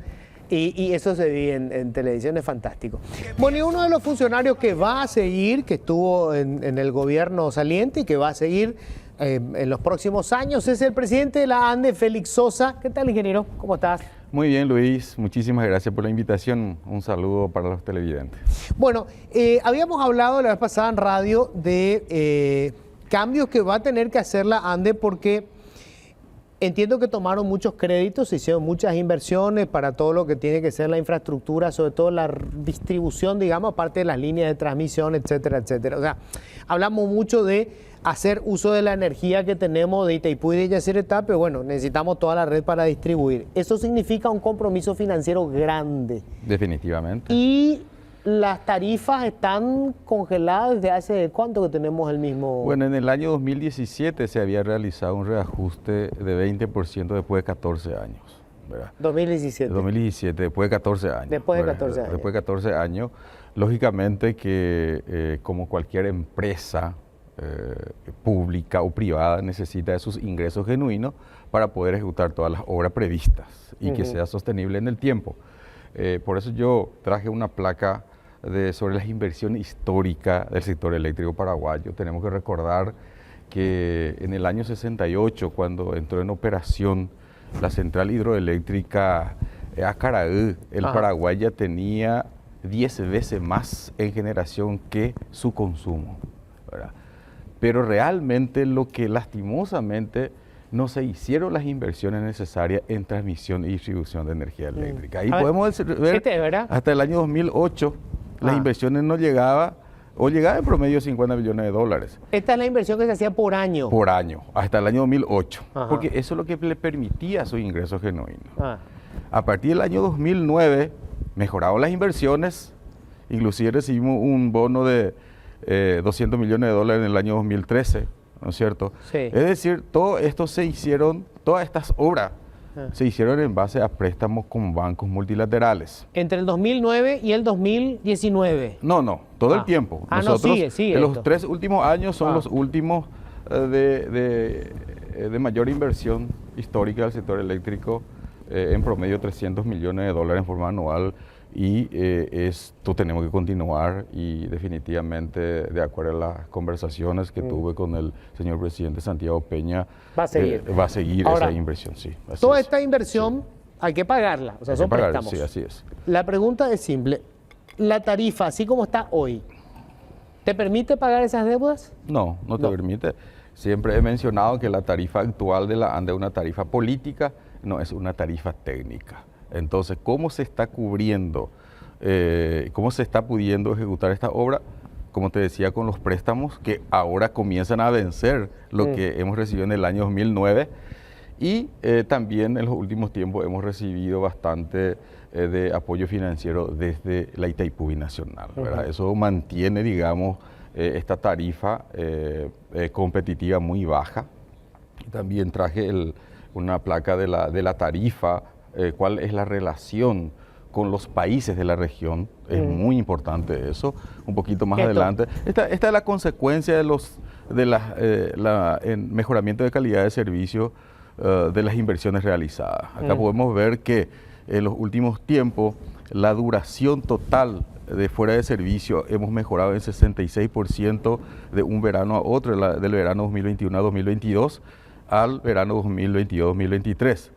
Y eso se vive en televisión, es fantástico. Bueno, y uno de los funcionarios que va a seguir, que estuvo en el gobierno saliente y que va a seguir en los próximos años, es el presidente de la ANDE, Félix Sosa. ¿Qué tal, ingeniero? ¿Cómo estás? Muy bien, Luis. Muchísimas gracias por la invitación. Un saludo para los televidentes. Bueno, habíamos hablado la vez pasada en radio de cambios que va a tener que hacer la ANDE porque entiendo que tomaron muchos créditos, se hicieron muchas inversiones para todo lo que tiene que ser la infraestructura, sobre todo la distribución, digamos, aparte de las líneas de transmisión, etcétera, etcétera. O sea, hablamos mucho de hacer uso de la energía que tenemos de Itaipú y de Yacyretá, pero bueno, necesitamos toda la red para distribuir. Eso significa un compromiso financiero grande. Definitivamente. Y las tarifas están congeladas desde hace cuánto que tenemos el mismo. Bueno, en el año 2017 se había realizado un reajuste de 20% después de 14 años. ¿verdad? 2017. 2017, después de 14 años. Después de ¿verdad? 14 años. Después de 14 años, lógicamente que como cualquier empresa pública o privada necesita de sus ingresos genuinos para poder ejecutar todas las obras previstas y que sea sostenible en el tiempo. Por eso yo traje una placa sobre las inversiones históricas del sector eléctrico paraguayo. Tenemos que recordar que en el año 68, cuando entró en operación la central hidroeléctrica Acaraú, el Paraguay ya tenía 10 veces más en generación que su consumo, ¿verdad? Pero realmente lo que lastimosamente no se hicieron las inversiones necesarias en transmisión y distribución de energía eléctrica. Ahí podemos ver, ¿verdad? hasta el año 2008, las inversiones no llegaban, o llegaban en promedio 50 millones de dólares. Esta es la inversión que se hacía por año. Por año, hasta el año 2008, Ajá. porque eso es lo que le permitía sus ingresos genuinos. Ah. A partir del año 2009, mejoraron las inversiones, inclusive recibimos un bono de 200 millones de dólares en el año 2013, ¿no es cierto? Sí. Es decir, todo esto se hicieron, todas estas obras se hicieron en base a préstamos con bancos multilaterales. Entre el 2009 y el 2019. No, todo el tiempo. Ah, no, Nosotros, sigue en los esto. 3 últimos años son los últimos de mayor inversión histórica del sector eléctrico, en promedio 300 millones de dólares en forma anual, y esto tenemos que continuar, y definitivamente, de acuerdo a las conversaciones que tuve con el señor presidente Santiago Peña, Va a seguir. Ahora, Ahora, esa inversión, sí. Así Toda es. esta inversión hay que pagarla, o sea, Hay son que pagar, préstamos. sí, así es. La pregunta es simple. ¿La tarifa, así como está hoy, te permite pagar esas deudas? No te No. permite. Siempre he mencionado que la tarifa actual de la ANDE es una tarifa política, no es una tarifa técnica. Entonces, ¿cómo se está cubriendo, cómo se está pudiendo ejecutar esta obra? Como te decía, con los préstamos que ahora comienzan a vencer lo que hemos recibido en el año 2009, y también en los últimos tiempos hemos recibido bastante de apoyo financiero desde la Itaipú Binacional, ¿verdad? Eso mantiene, digamos, esta tarifa competitiva muy baja. También traje una placa de la tarifa, cuál es la relación con los países de la región. Es muy importante eso. Un poquito más adelante. Esta es la consecuencia de el mejoramiento de calidad de servicio de las inversiones realizadas. Acá podemos ver que en los últimos tiempos la duración total de fuera de servicio hemos mejorado en 66% de un verano a otro, del verano 2021 a 2022 al verano 2022-2023.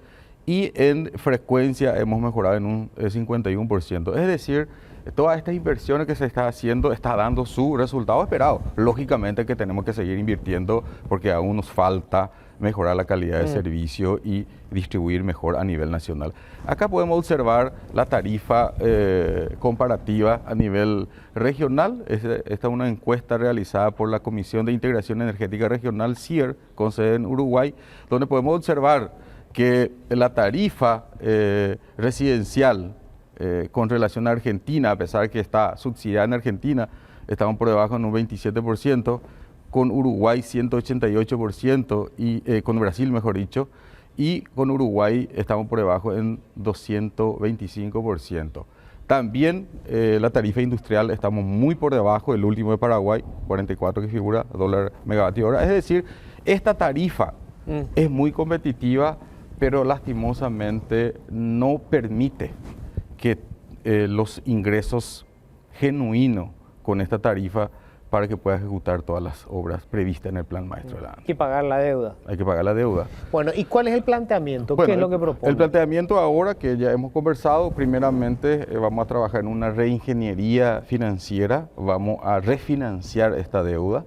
Y en frecuencia hemos mejorado en un 51%. Es decir, todas estas inversiones que se está haciendo está dando su resultado esperado. Lógicamente que tenemos que seguir invirtiendo porque aún nos falta mejorar la calidad de servicio y distribuir mejor a nivel nacional. Acá podemos observar la tarifa comparativa a nivel regional. Esta es una encuesta realizada por la Comisión de Integración Energética Regional, CIER, con sede en Uruguay, donde podemos observar que la tarifa residencial con relación a Argentina, a pesar de que está subsidiada en Argentina, estamos por debajo en un 27%, con Uruguay 188% y con Brasil, mejor dicho, y con Uruguay estamos por debajo en 225%. También la tarifa industrial estamos muy por debajo, el último de Paraguay, 44 que figura, dólar megavatio hora. Es decir, esta tarifa es muy competitiva, pero lastimosamente no permite que los ingresos genuinos con esta tarifa para que pueda ejecutar todas las obras previstas en el plan maestro de la ANDE. Hay que pagar la deuda. Hay que pagar la deuda. Bueno, ¿y cuál es el planteamiento? Bueno, ¿Qué es lo que propone? El planteamiento ahora que ya hemos conversado, primeramente vamos a trabajar en una reingeniería financiera, vamos a refinanciar esta deuda.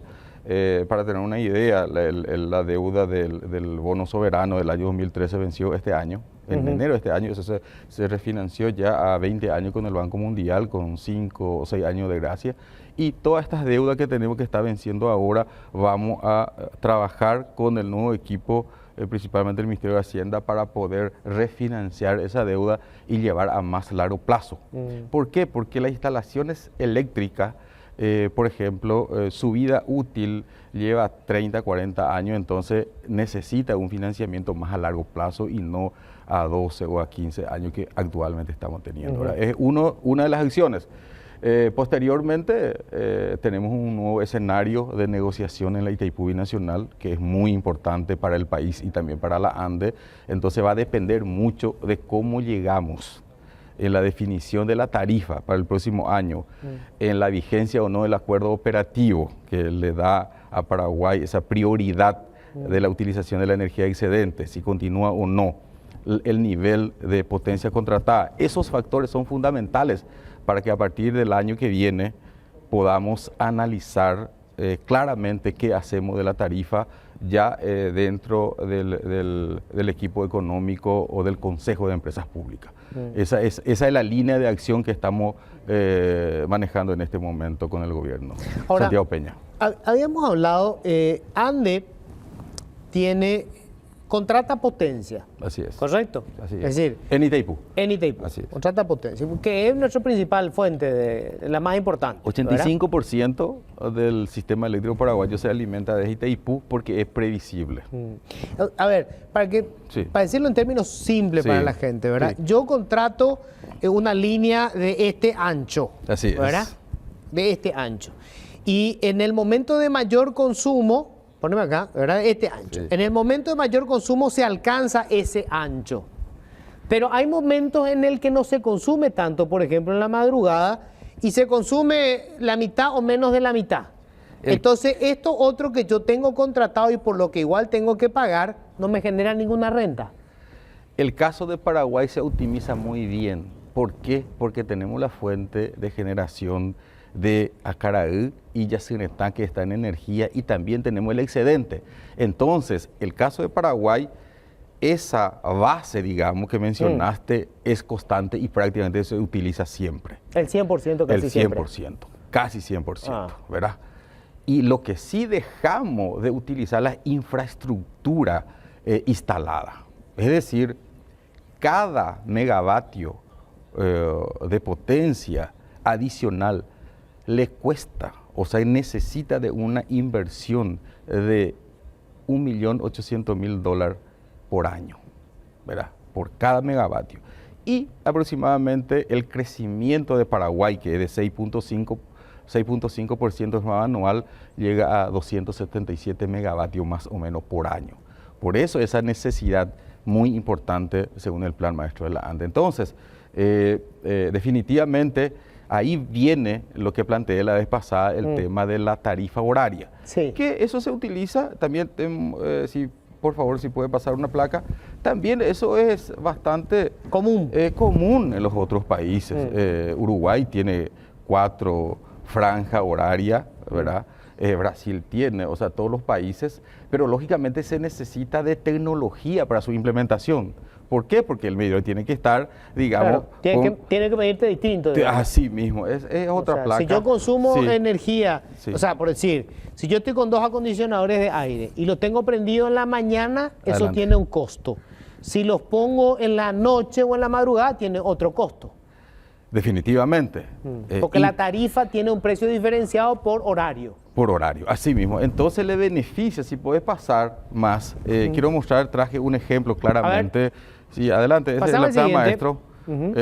Para tener una idea, la deuda del bono soberano del año 2013 venció este año, en enero de este año. Eso se refinanció ya a 20 años con el Banco Mundial, con 5 o 6 años de gracia. Y todas estas deudas que tenemos que estar venciendo ahora, vamos a trabajar con el nuevo equipo, principalmente el Ministerio de Hacienda, para poder refinanciar esa deuda y llevar a más largo plazo. ¿Por qué? Porque las instalaciones eléctricas, por ejemplo, su vida útil lleva 30, 40 años, entonces necesita un financiamiento más a largo plazo y no a 12 o a 15 años que actualmente estamos teniendo. ¿Verdad? Es una de las acciones. Posteriormente tenemos un nuevo escenario de negociación en la Itaipú Binacional que es muy importante para el país y también para la ANDE. Entonces va a depender mucho de cómo llegamos en la definición de la tarifa para el próximo año, en la vigencia o no del acuerdo operativo que le da a Paraguay esa prioridad de la utilización de la energía excedente, si continúa o no el nivel de potencia contratada. Esos factores son fundamentales para que a partir del año que viene podamos analizar claramente qué hacemos de la tarifa ya dentro del equipo económico o del Consejo de Empresas Públicas. Esa es la línea de acción que estamos manejando en este momento con el gobierno. Ahora, Santiago Peña. Habíamos hablado, ANDE contrata potencia. Así es. ¿Correcto? Así Es es. decir, En Itaipú. en Itaipú. Así es. Contrata potencia, que es nuestra principal fuente, la más importante. 85% del sistema eléctrico paraguayo se alimenta desde Itaipú porque es previsible. A ver, Sí. para decirlo en términos simples Sí. para la gente, ¿verdad? Sí. Yo contrato una línea de este ancho. Así es. ¿Verdad? De este ancho. Y en el momento de mayor consumo, poneme acá, ¿verdad? Este ancho. Sí. En el momento de mayor consumo se alcanza ese ancho. Pero hay momentos en el que no se consume tanto, por ejemplo en la madrugada, y se consume la mitad o menos de la mitad. Entonces, esto otro que yo tengo contratado y por lo que igual tengo que pagar, no me genera ninguna renta. El caso de Paraguay se optimiza muy bien. ¿Por qué? Porque tenemos la fuente de generación de Acaraí y Yacyretá que está en energía y también tenemos el excedente. Entonces, el caso de Paraguay, esa base, digamos, que mencionaste es constante y prácticamente se utiliza siempre. El 100% casi El 100%, siempre. casi 100%, Ah. ¿verdad? Y lo que sí dejamos de utilizar la infraestructura instalada. Es decir, cada megavatio de potencia adicional le cuesta, o sea, necesita de una inversión de $1.800.000 por año, ¿verdad? Por cada megavatio. Y aproximadamente el crecimiento de Paraguay, que es de 6.5% anual, llega a 277 megavatios más o menos por año. Por eso esa necesidad muy importante según el plan maestro de la ANDE. Entonces, definitivamente ahí viene lo que planteé la vez pasada, el tema de la tarifa horaria. Sí. Que eso se utiliza también, si por favor, si puede pasar una placa, también eso es bastante Común. común en los otros países. Uruguay tiene 4 franjas horarias, ¿verdad? Brasil tiene, o sea, todos los países, pero lógicamente se necesita de tecnología para su implementación. ¿Por qué? Porque el medidor tiene que estar, digamos... Claro, tiene que medirte distinto. digamos. Así mismo, es otra O sea, placa. si yo consumo Sí. energía, Sí. o sea, por decir, si yo estoy con 2 acondicionadores de aire y los tengo prendidos en la mañana, eso Adelante. tiene un costo. Si los pongo en la noche o en la madrugada, tiene otro costo. Definitivamente. Porque Y la tarifa tiene un precio diferenciado por horario. por horario, así mismo. Entonces le beneficia, si puedes pasar más. Quiero mostrar, traje un ejemplo claramente. Sí, adelante, ese es Pasame el al plan siguiente. maestro.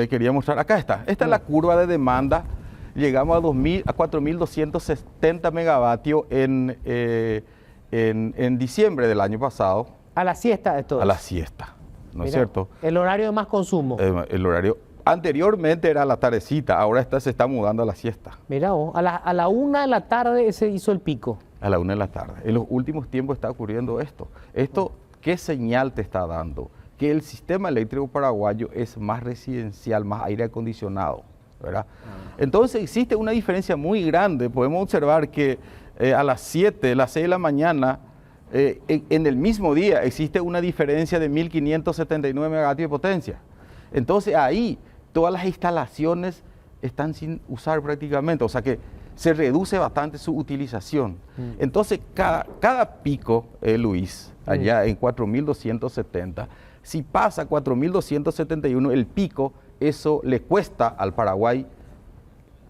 Quería mostrar, acá está. Esta es la curva de demanda. Llegamos a 4.270 megavatios en diciembre del año pasado, A la siesta de todo. a la siesta, ¿no es Mira, cierto? El horario de más consumo. El horario anteriormente era la tardecita, ahora se está mudando a la siesta, Mira vos, a la 1 de la tarde se hizo el pico. a la 1 de la tarde. En los últimos tiempos está ocurriendo esto. ¿Esto qué señal te está dando? Que el sistema eléctrico paraguayo es más residencial, más aire acondicionado, ¿verdad? Entonces existe una diferencia muy grande. Podemos observar que a las 7, las 6 de la mañana, en el mismo día existe una diferencia de 1.579 megavatios de potencia. Entonces ahí todas las instalaciones están sin usar prácticamente, o sea que se reduce bastante su utilización. Entonces cada pico, Luis, allá en 4.270, si pasa 4.271 el pico, eso le cuesta al Paraguay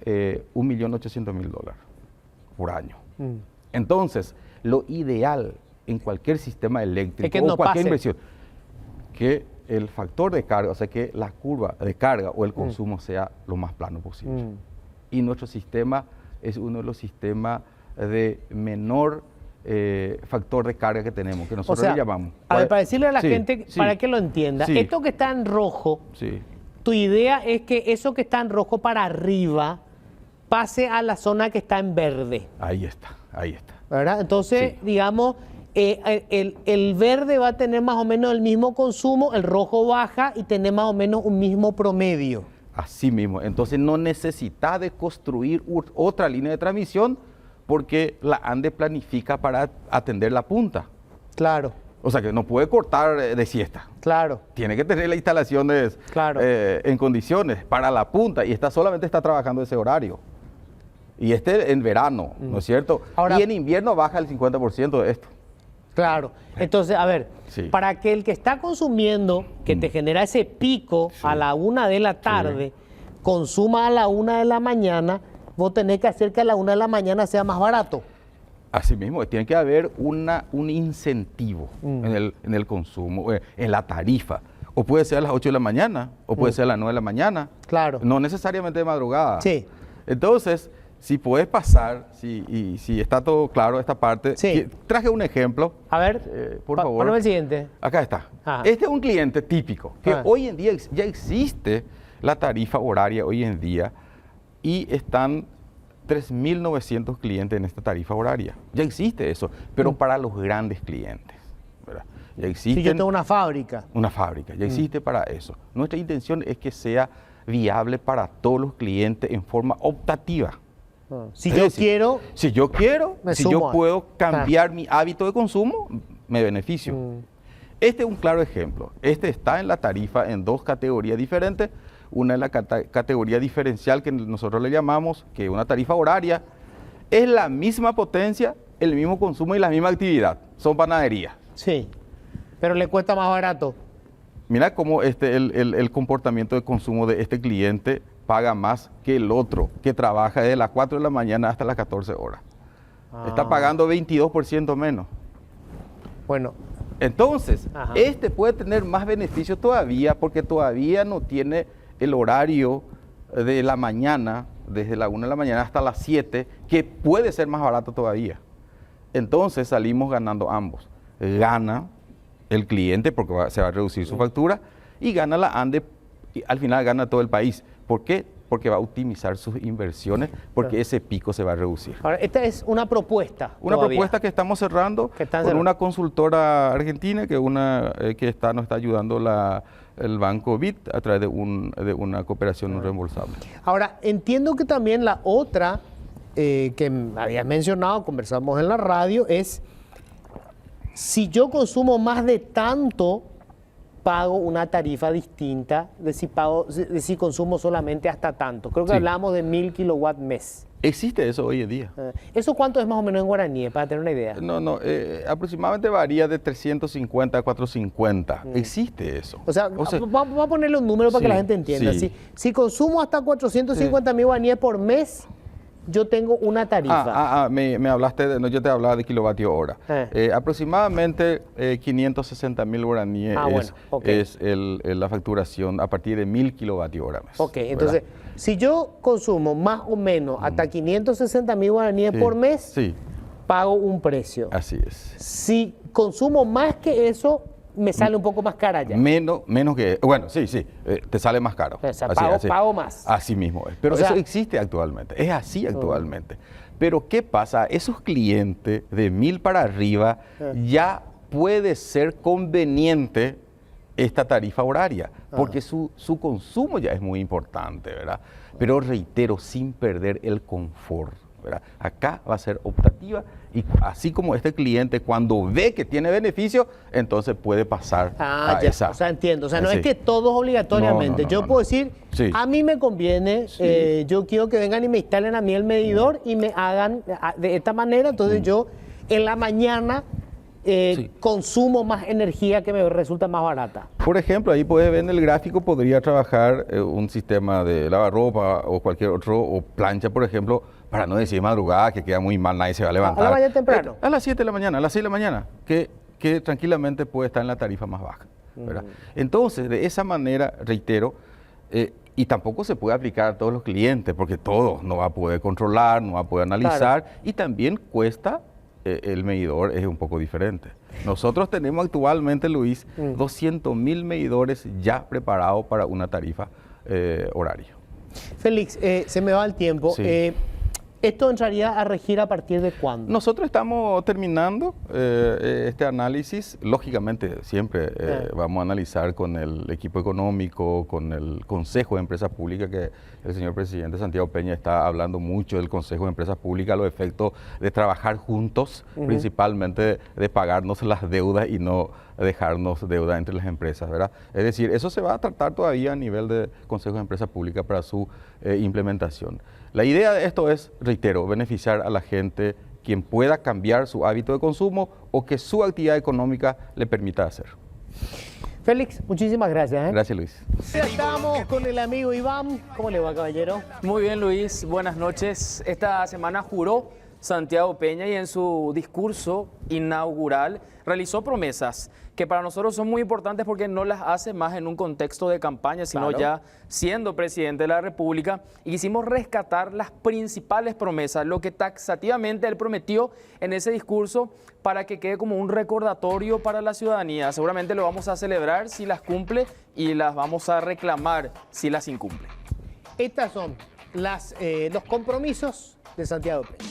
$1.800.000 por año. Entonces, lo ideal en cualquier sistema eléctrico Es que no o cualquier pase. inversión, que el factor de carga, o sea, que la curva de carga o el consumo sea lo más plano posible. Y nuestro sistema es uno de los sistemas de menor factor de carga que tenemos, que nosotros le llamamos. A ver, para decirle a la Sí, gente, sí. para que lo entienda, Sí. esto que está en rojo, Sí, tu idea es que eso que está en rojo para arriba pase a la zona que está en verde, ahí está, ahí está. ¿verdad? Entonces, Sí. digamos, el verde va a tener más o menos el mismo consumo, el rojo baja y tener más o menos un mismo promedio. Así mismo. Entonces no necesita de construir otra línea de transmisión porque la ANDE planifica para atender la punta. Claro, O sea que no puede cortar de siesta. claro. Tiene que tener las instalaciones Claro. en condiciones para la punta y solamente está trabajando ese horario. Y en verano, ¿no es cierto? Ahora- Y en invierno baja el 50% de esto. Claro. Entonces, a ver, Sí. para que el que está consumiendo, que te genera ese pico a la 1 de la tarde, consuma a la 1 de la mañana, vos tenés que hacer que a la 1 de la mañana sea más barato. Así mismo, tiene que haber un incentivo en el consumo, en la tarifa. O puede ser a las 8 de la mañana, o puede ser a las 9 de la mañana. Claro. No necesariamente de madrugada. Sí. Entonces, si puedes pasar, si está todo claro esta parte, Sí. traje un ejemplo. A ver, Por favor. poneme el siguiente. Acá está. Ajá. Este es un cliente típico, que Ah. hoy en día ya existe la tarifa horaria hoy en día y están 3.900 clientes en esta tarifa horaria. Ya existe eso, pero para los grandes clientes, ¿verdad? Ya existe Si yo tengo una fábrica. una fábrica, ya existe para eso. Nuestra intención es que sea viable para todos los clientes en forma optativa. Si Es yo decir, quiero, si yo quiero, Me si sumo yo a- puedo cambiar mi hábito de consumo, me beneficio. Este es un claro ejemplo. Este está en la tarifa en dos categorías diferentes. Una es la categoría diferencial que nosotros le llamamos, que es una tarifa horaria. Es la misma potencia, el mismo consumo y la misma actividad. Son panaderías. sí, pero le cuesta más barato. Mira cómo el comportamiento de consumo de este cliente paga más que el otro, que trabaja desde las 4 de la mañana hasta las 14 horas. Está pagando 22% menos. Bueno, Entonces, Ajá. este puede tener más beneficios todavía porque todavía no tiene el horario de la mañana, desde la 1 de la mañana hasta las 7, que puede ser más barato todavía. Entonces salimos ganando ambos. Gana el cliente porque se va a reducir su factura y gana la ANDE y al final gana todo el país. ¿Por qué? Porque va a optimizar sus inversiones porque ese pico se va a reducir. ahora, esta es una propuesta. Una todavía. propuesta que estamos cerrando Que están con cerrando. una consultora argentina que nos está ayudando el banco BIT a través de una cooperación reembolsable. Ahora, entiendo que también la otra que habías mencionado, conversamos en la radio, es si yo consumo más de tanto, pago una tarifa distinta de si consumo solamente hasta tanto. Creo que Sí. hablamos de 1000 kilowatt mes. ¿Existe eso hoy en día? ¿Eso cuánto es más o menos en guaraní, para tener una idea? No, aproximadamente varía de 350 a 450. Existe eso. O sea, vamos a ponerle un número para que sí, la gente entienda. sí. Si consumo hasta 450.000 guaraníes por mes, yo tengo una tarifa. Me hablaste, no, yo te hablaba de kilovatio hora. Aproximadamente 560.000 guaraníes Bueno, ok. es la facturación a partir de 1.000 kilovatio hora mes. Ok, entonces, ¿verdad? si yo consumo más o menos hasta 560.000 guaraníes Sí, por mes, Sí, pago un precio. así es. Si consumo más que eso, me sale un poco más cara ya. Menos que, bueno, sí, te sale más caro. O sea, pago más. Así mismo es. Pero O sea- eso existe actualmente, es así actualmente. Pero ¿qué pasa? Esos clientes de 1.000 para arriba ya puede ser conveniente esta tarifa horaria, porque su consumo ya es muy importante, ¿verdad? Pero reitero, sin perder el confort, ¿verdad? Acá va a ser optativa y así como este cliente cuando ve que tiene beneficio, entonces puede pasar a Ya, esa. o sea, entiendo. O sea, no Sí. es que todos obligatoriamente. No, Yo no. puedo decir, Sí. a mí me conviene, Sí. yo quiero que vengan y me instalen a mí el medidor y me hagan de esta manera, entonces yo en la mañana Sí. consumo más energía que me resulta más barata. Por ejemplo, ahí puedes ver en el gráfico, podría trabajar un sistema de lavarropa o cualquier otro, o plancha, por ejemplo, para no decir madrugada, que queda muy mal, nadie se va a levantar. ¿A la mañana temprano? A las 7 de la mañana, a las 6 de la mañana, que tranquilamente puede estar en la tarifa más baja. ¿verdad? Entonces, de esa manera, reitero, y tampoco se puede aplicar a todos los clientes, porque todos no va a poder controlar, no va a poder analizar, y también cuesta, el medidor es un poco diferente. Nosotros tenemos actualmente, Luis, 200.000 medidores ya preparados para una tarifa horaria. Félix, se me va el tiempo. Sí. ¿Esto entraría a regir a partir de cuándo? Nosotros estamos terminando este análisis. Lógicamente, siempre vamos a analizar con el equipo económico, con el Consejo de Empresas Públicas, que el señor presidente Santiago Peña está hablando mucho del Consejo de Empresas Públicas, los efectos de trabajar juntos, principalmente de pagarnos las deudas y no dejarnos deuda entre las empresas, ¿verdad? Es decir, eso se va a tratar todavía a nivel de Consejo de Empresas Públicas para su implementación. La idea de esto es, reitero, beneficiar a la gente quien pueda cambiar su hábito de consumo o que su actividad económica le permita hacer. Félix, muchísimas gracias. Gracias, Luis. Ya estamos con el amigo Iván. ¿Cómo le va, caballero? Muy bien, Luis. Buenas noches. Esta semana juró Santiago Peña y en su discurso inaugural realizó promesas que para nosotros son muy importantes porque no las hace más en un contexto de campaña, sino ya siendo presidente de la República. Y quisimos rescatar las principales promesas, lo que taxativamente él prometió en ese discurso para que quede como un recordatorio para la ciudadanía. Seguramente lo vamos a celebrar si las cumple y las vamos a reclamar si las incumple. Estas son los compromisos de Santiago Peña.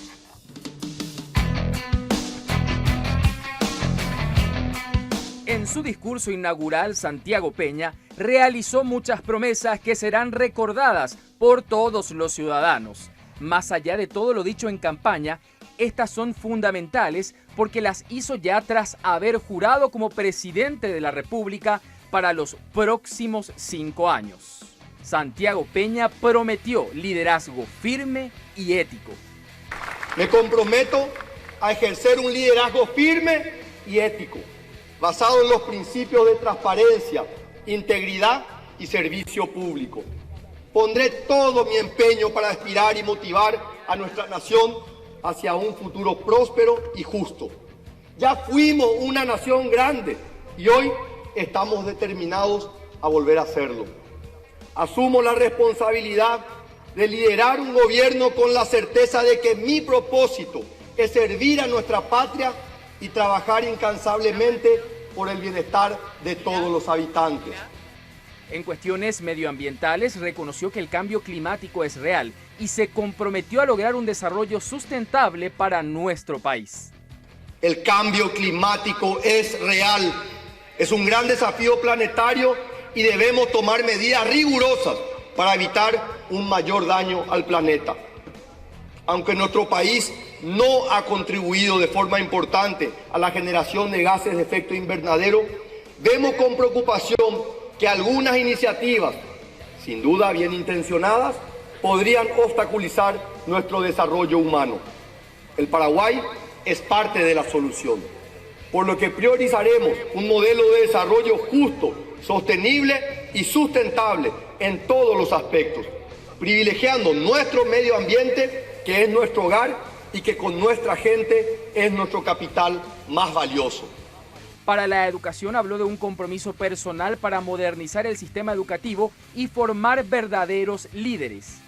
En su discurso inaugural, Santiago Peña realizó muchas promesas que serán recordadas por todos los ciudadanos. Más allá de todo lo dicho en campaña, estas son fundamentales porque las hizo ya tras haber jurado como presidente de la República para los próximos 5 años. Santiago Peña prometió liderazgo firme y ético. Me comprometo a ejercer un liderazgo firme y ético, basado en los principios de transparencia, integridad y servicio público. Pondré todo mi empeño para aspirar y motivar a nuestra nación hacia un futuro próspero y justo. Ya fuimos una nación grande y hoy estamos determinados a volver a hacerlo. Asumo la responsabilidad de liderar un gobierno con la certeza de que mi propósito es servir a nuestra patria y trabajar incansablemente por el bienestar de todos los habitantes. En cuestiones medioambientales reconoció que el cambio climático es real y se comprometió a lograr un desarrollo sustentable para nuestro país. El cambio climático es real, es un gran desafío planetario y debemos tomar medidas rigurosas para evitar un mayor daño al planeta. Aunque nuestro país no ha contribuido de forma importante a la generación de gases de efecto invernadero, vemos con preocupación que algunas iniciativas, sin duda bien intencionadas, podrían obstaculizar nuestro desarrollo humano. El Paraguay es parte de la solución, por lo que priorizaremos un modelo de desarrollo justo, sostenible y sustentable en todos los aspectos, privilegiando nuestro medio ambiente, que es nuestro hogar y que con nuestra gente es nuestro capital más valioso. Para la educación habló de un compromiso personal para modernizar el sistema educativo y formar verdaderos líderes.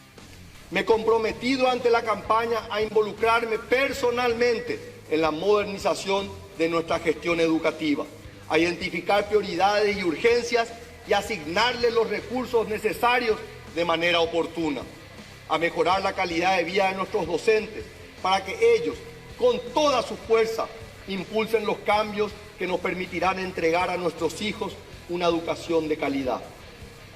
Me he comprometido ante la campaña a involucrarme personalmente en la modernización de nuestra gestión educativa, a identificar prioridades y urgencias y asignarle los recursos necesarios de manera oportuna, a mejorar la calidad de vida de nuestros docentes para que ellos, con toda su fuerza, impulsen los cambios que nos permitirán entregar a nuestros hijos una educación de calidad,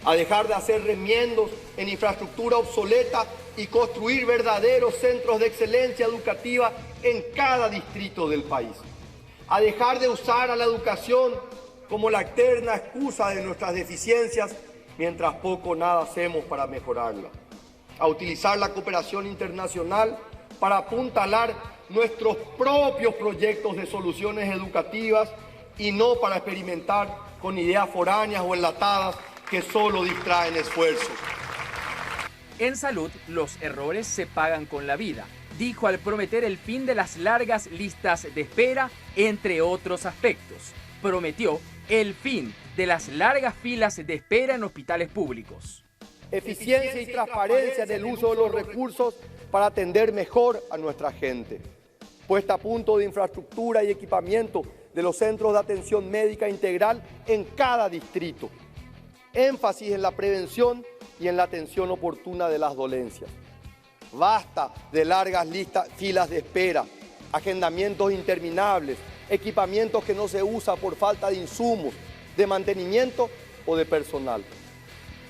a dejar de hacer remiendos en infraestructura obsoleta y construir verdaderos centros de excelencia educativa en cada distrito del país, a dejar de usar a la educación como la eterna excusa de nuestras deficiencias mientras poco o nada hacemos para mejorarla, a utilizar la cooperación internacional para apuntalar nuestros propios proyectos de soluciones educativas y no para experimentar con ideas foráneas o enlatadas que solo distraen esfuerzos. En salud, los errores se pagan con la vida, dijo al prometer el fin de las largas listas de espera, entre otros aspectos. Prometió el fin de las largas filas de espera en hospitales públicos. Eficiencia y transparencia en el uso de los recursos para atender mejor a nuestra gente. Puesta a punto de infraestructura y equipamiento de los centros de atención médica integral en cada distrito. Énfasis en la prevención y en la atención oportuna de las dolencias. Basta de largas filas de espera, agendamientos interminables, equipamientos que no se usan por falta de insumos, de mantenimiento o de personal.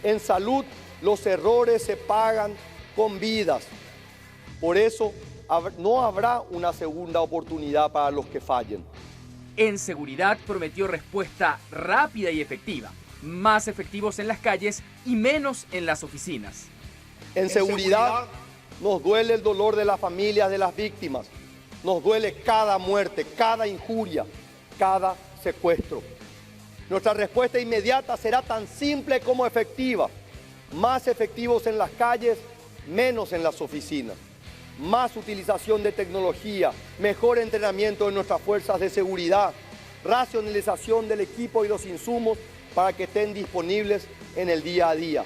En salud, los errores se pagan con vidas. Por eso, no habrá una segunda oportunidad para los que fallen. En seguridad prometió respuesta rápida y efectiva, más efectivos en las calles y menos en las oficinas. En seguridad, nos duele el dolor de las familias de las víctimas. Nos duele cada muerte, cada injuria, cada secuestro. Nuestra respuesta inmediata será tan simple como efectiva. Más efectivos en las calles, menos en las oficinas. Más utilización de tecnología, mejor entrenamiento de nuestras fuerzas de seguridad, racionalización del equipo y los insumos para que estén disponibles en el día a día.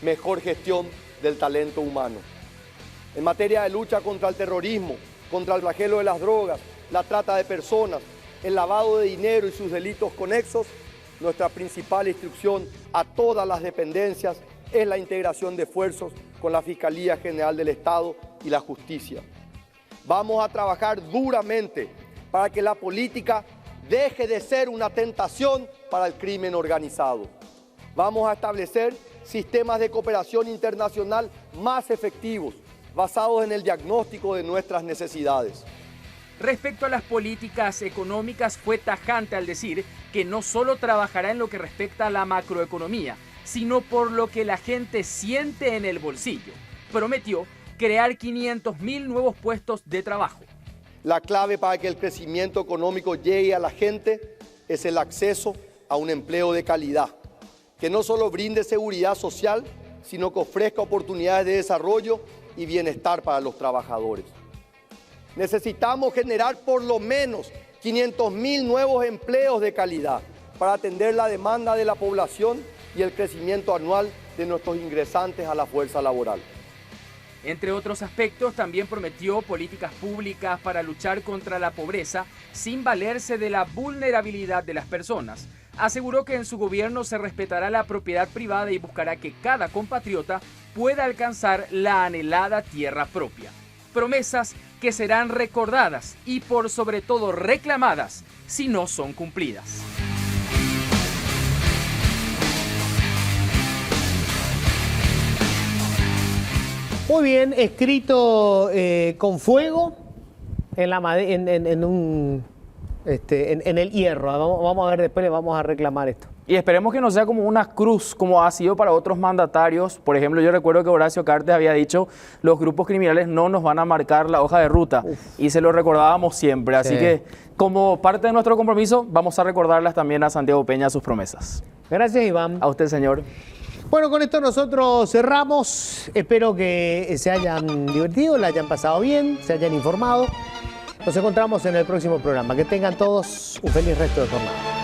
Mejor gestión del talento humano. En materia de lucha contra el terrorismo, contra el flagelo de las drogas, la trata de personas, el lavado de dinero y sus delitos conexos, nuestra principal instrucción a todas las dependencias es la integración de esfuerzos con la Fiscalía General del Estado y la Justicia. Vamos a trabajar duramente para que la política deje de ser una tentación para el crimen organizado. Vamos a establecer sistemas de cooperación internacional más efectivos, basados en el diagnóstico de nuestras necesidades. Respecto a las políticas económicas, fue tajante al decir que no solo trabajará en lo que respecta a la macroeconomía, sino por lo que la gente siente en el bolsillo. Prometió crear 500.000 nuevos puestos de trabajo. La clave para que el crecimiento económico llegue a la gente es el acceso a un empleo de calidad, que no solo brinde seguridad social, sino que ofrezca oportunidades de desarrollo y bienestar para los trabajadores. Necesitamos generar por lo menos 500.000 nuevos empleos de calidad para atender la demanda de la población y el crecimiento anual de nuestros ingresantes a la fuerza laboral. Entre otros aspectos, también prometió políticas públicas para luchar contra la pobreza sin valerse de la vulnerabilidad de las personas. Aseguró que en su gobierno se respetará la propiedad privada y buscará que cada compatriota pueda alcanzar la anhelada tierra propia. Promesas que serán recordadas y por sobre todo reclamadas si no son cumplidas. Muy bien, escrito con fuego en el hierro. Vamos a ver, después le vamos a reclamar esto. Y esperemos que no sea como una cruz, como ha sido para otros mandatarios. Por ejemplo, yo recuerdo que Horacio Cartes había dicho, los grupos criminales no nos van a marcar la hoja de ruta. Y se lo recordábamos siempre. Así que, como parte de nuestro compromiso, vamos a recordarlas también a Santiago Peña sus promesas. Gracias, Iván. A usted, señor. Bueno, con esto nosotros cerramos. Espero que se hayan divertido, la hayan pasado bien, se hayan informado. Nos encontramos en el próximo programa. Que tengan todos un feliz resto de jornada.